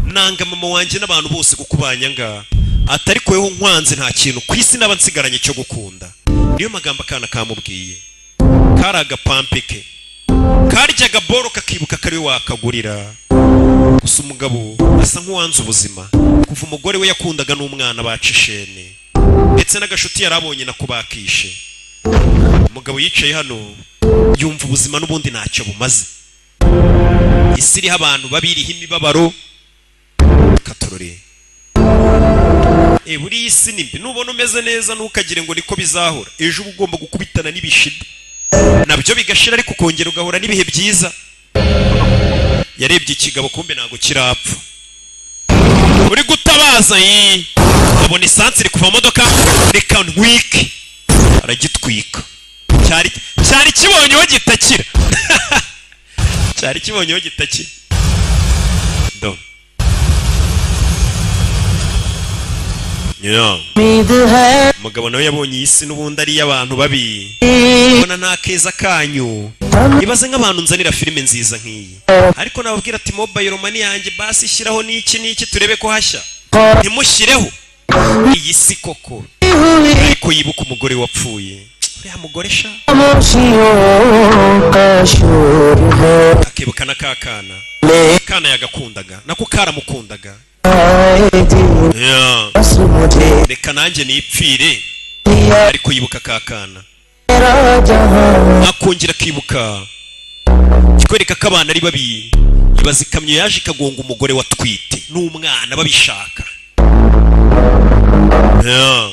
nanga mama wanjye n'abantu bose gukubanyanga atari kweho nkwanze nta kintu ku isi naba nsigaranye cyo gukunda niyo magambo akana kamubwiye kari agapampe ke karyaga boro kakibuka kari we wakagurira gusa umugabo asa nk'uwanze ubuzima kuva umugore we yakundaga n'umwana baca ishene ndetse n'agashuti yarabonye nako bakishe umugabo yicaye hano yumva ubuzima n'ubundi ntacyo bumaze isi iriho abantu babiriho imibabaro katorore buriya isi ni mbi nubona umeze neza ntukagire ngo niko bizahora ejo uba ugomba gukubitana n'ibishida nabyo bigashira ariko ukongera ugahura n'ibihe byiza yarebye ikigabo kumbe ntabwo kirapfa uri gutabaza abona isansi iri kuva mu modoka reka ntwike aragitwika cyari kibonyeho gitakira cyari kibonyeho gitakira Yeah. Umugabo nawe yabonye isi n'ubundi ari y'abantu babi. Bona nta keza kanyu. Ibaze nk'abantu nzanira filime nziza nk'iyi. Ariko nababwira ati mobile money yanjye basi shyiraho n'iki turebe ko hashya. Ntimushyireho. Iyi si koko. Ariko yibuka umugore wapfuye. Uriya mugore sha. Akibuka na kakana. Kana yagakundaga. Nako karamukundaga. Yeah. Reka nanjye nipfire. Ariko yibuka kakana. Akongera akibuka. Kikwereka ko abana ari babi. Ibaza ikamyo yaje ikagonga umugore watwite n'umwana babishaka. Yeah.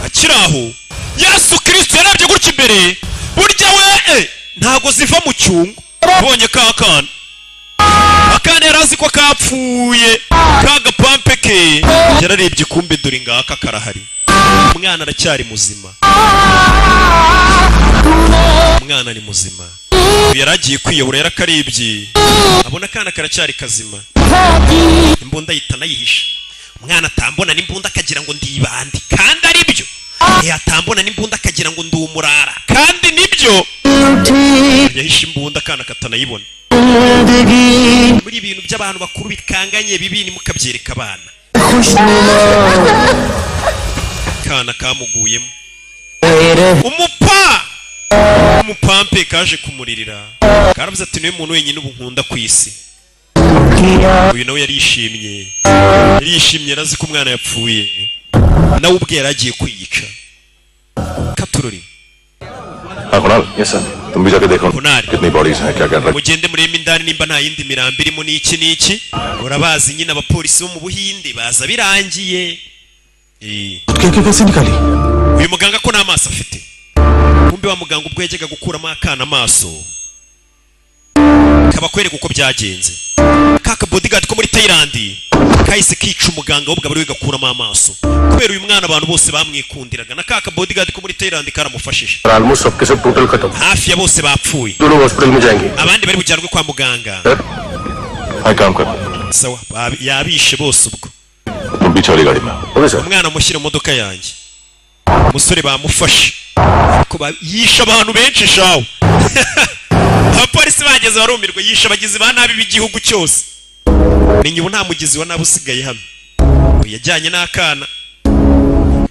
Akiraho Yesu Kristo yarabye gutya imbere. Burya we ntago ziva mu cyungo. Bonye kakana. Akana yarazi ko kapfuye. Kaga pampe ke. Yararebye kumbe dore ngaka karahari. Umwana aracyari muzima. Umwana ni muzima. Yaragiye kwiyobora yarakarebye. Abona kana karacyari kazima. Imbunda yitana yihisha. Umwana atambona n'imbunda akagira ngo ndibandi. Kandi ari byo. Atambona n'imbunda akagira ngo ndi umurara. Kandi nibyo. Yahisha imbunda kana katanayibona. Muri ibintu by'abantu bakuru bikanganye bibi ni mukabyereka abana. Kana kamuguyemo. Umupampe kaje kumuririra. Karavuze ati niwe muntu wenyine ubu nkunda ku isi. Uyu nawe yarishimye. Yarishimye razi ko umwana yapfuye. Nawe ubwe yaragiye kwiyica. Katurori. Kunal, yes sir. तुम भी जाके देखो कितनी बॉडीज हैं क्या कर रहे हैं. Mugende murema indani nimba nta yindi mirambi irimo n'iki. Urabazi nyine abapolisi bo mu Buhinde baza birangiye. कैसे निकाली? Uyu muganga ko nta maso afite. Kumbe wa muganga ubwo yajyaga gukuramo akana amaso. Kabakwereka uko byagenze. Kaka bodyguard ko muri Thailand kahise kica umuganga wo bwabari gakuramo amaso. Kubera uyu mwana abantu bose bamwikundiraga na kaka bodyguard ko muri Thailand karamufashije. Almost सबके सब total खत्म. Hafi ya bose bapfuye. दोनों hospital में जाएंगे. Abandi bari bujyanwe kwa muganga. हाय काम कर. Sawa yabishe bose ubwo. तुम भी चली गाड़ी में. Okay sir. Umwana mushyira mu modoka yanjye. Umusore bamufashe. Ko yisha abantu benshi shawo. Abapolisi bageze barumirwa yisha abagizi ba nabi b'igihugu cyose. Ninyi ubu nta mugizi wa nabi usigaye hano. Yajyanye n'akana.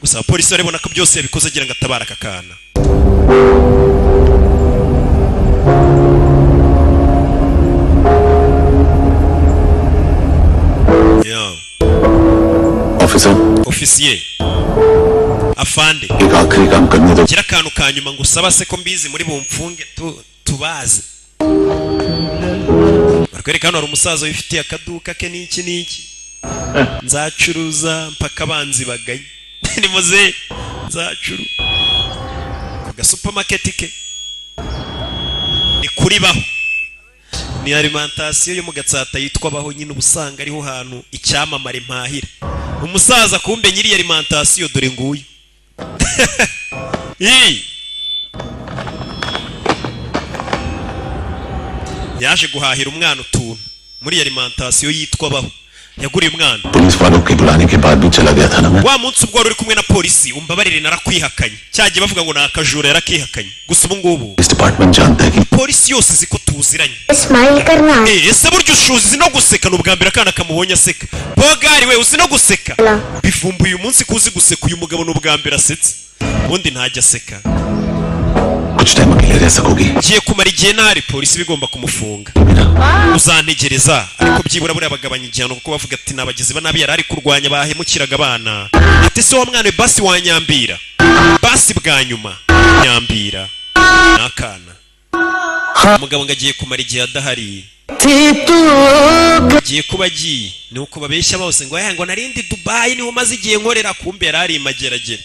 Gusa abapolisi baribona ko byose yabikoze agira ngo atabara akakana. Yeah. Officier. Afande. Gira akantu kanyuma ngo usaba se ko mbizi muri bumfunge tubaze. Barwereka hano hari umusaza wifitiye akaduka ke n'iki. Nzacuruza mpaka abanzi bagaye. Ni muze nzacuru. Aga supermarket ke. Ni kuri baho. Ni alimentation yo mu Gatsata yitwa baho nyine ubusanga ariho hantu icyamamare mpahira. Umusaza kumbe nyiri alimentation dore nguyu. Yaje guhahira umwana utuntu muri alimentation yitwa baho. Yaguriye umwana. Police वालों के बुलाने के बाद भी चला गया था ना मैं. Wa munsi ubwo uri kumwe na polisi umbabarire narakwihakanye. Cyagiye bavuga ngo nakajura yarakihakanye. Gusa ubu ngubu इस डिपार्टमेंट जानता है कि polisi yose ziko tuziranye. Smile करना Ese buryo ushuzi no guseka n'ubwa mbere akana kamuhonye aseka. Bogari we uzi no guseka. Bivumbuye uyu munsi kuzi guseka uyu mugabo n'ubwa mbere asetse. Ubundi ntajya aseka. कुछ टाइम अकेले रह सकोगी. Giye kumara igihe ntari polisi bigomba kumufunga. Uzantegereza ariko byibura buri abagabanya igihano kuko bavuga ati nabagizi banabi yarari kurwanya bahemukiraga abana. Ati se wa mwana basi wanyambira. Basi bwa nyuma nyambira. Nakana. Umugabo ngagiye kumara igihe adahari. Giye kuba giye nuko babeshya bose ngo ngo narindi Dubai niho maze igihe nkorera kumbe yarari mageragere.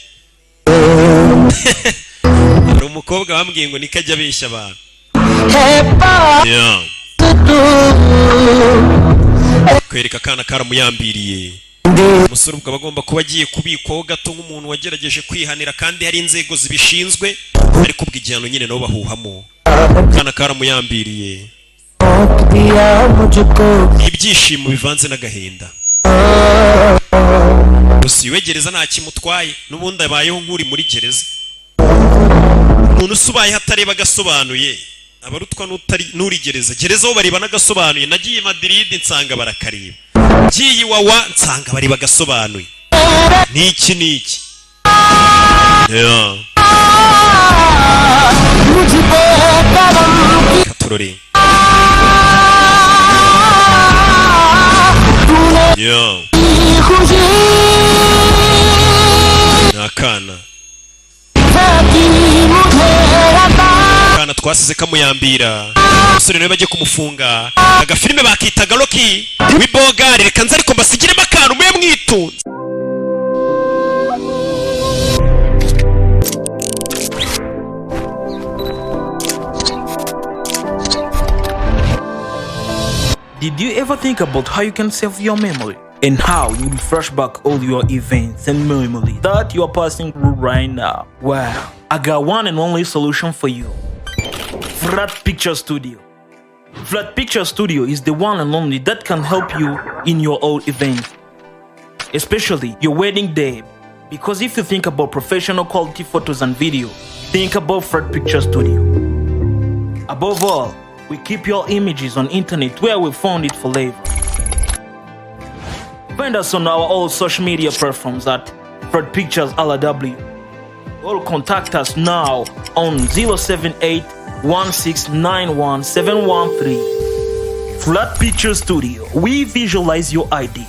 Hari umukobwa bambwiye ngo nikajya abeshya abantu. Yeah. Kwereka akana karamuyambiriye. Umusore ubwo bagomba kuba agiye kubikwaho gato nk'umuntu wagerageje kwihanira kandi hari inzego zibishinzwe ariko ubwo igihano nyine nabo bahuhamo. Akana karamuyambiriye. सौंप दिया मुझको ibyishimo bivanze n'agahinda gusa iwe gereza nta kimutwaye n'ubundi abayeho nk'uri muri gereza umuntu usubaye hatareba agasobanuye abarutwa n'uri gereza gereza bo bareba n'agasobanuye nagiye Madrid nsanga barakareba ngiye Iwawa nsanga bari bagasobanuye niki yeah. Katurore yo nakana twasize kamuyambira umusore nawe bagiye kumufunga agafilime bakitaga Rocky wibogari reka nza ariko mbasigiremo akantu mwe mwitunze Did you ever think about how you can save your memory? And how you refresh back all your events and memory that you are passing through right now? Well, I got one and only solution for you. Flat Picture Studio. Flat Picture Studio is the one and only that can help you in your old event, especially your wedding day. Because if you think about professional quality photos and video, think about Flat Picture Studio. Above all, we keep your images on internet where we found it forever. Find us on our all social media platforms at Fred Pictures LW. Or contact us now on 078-1691-713. Flat Picture Studio. We visualize your idea.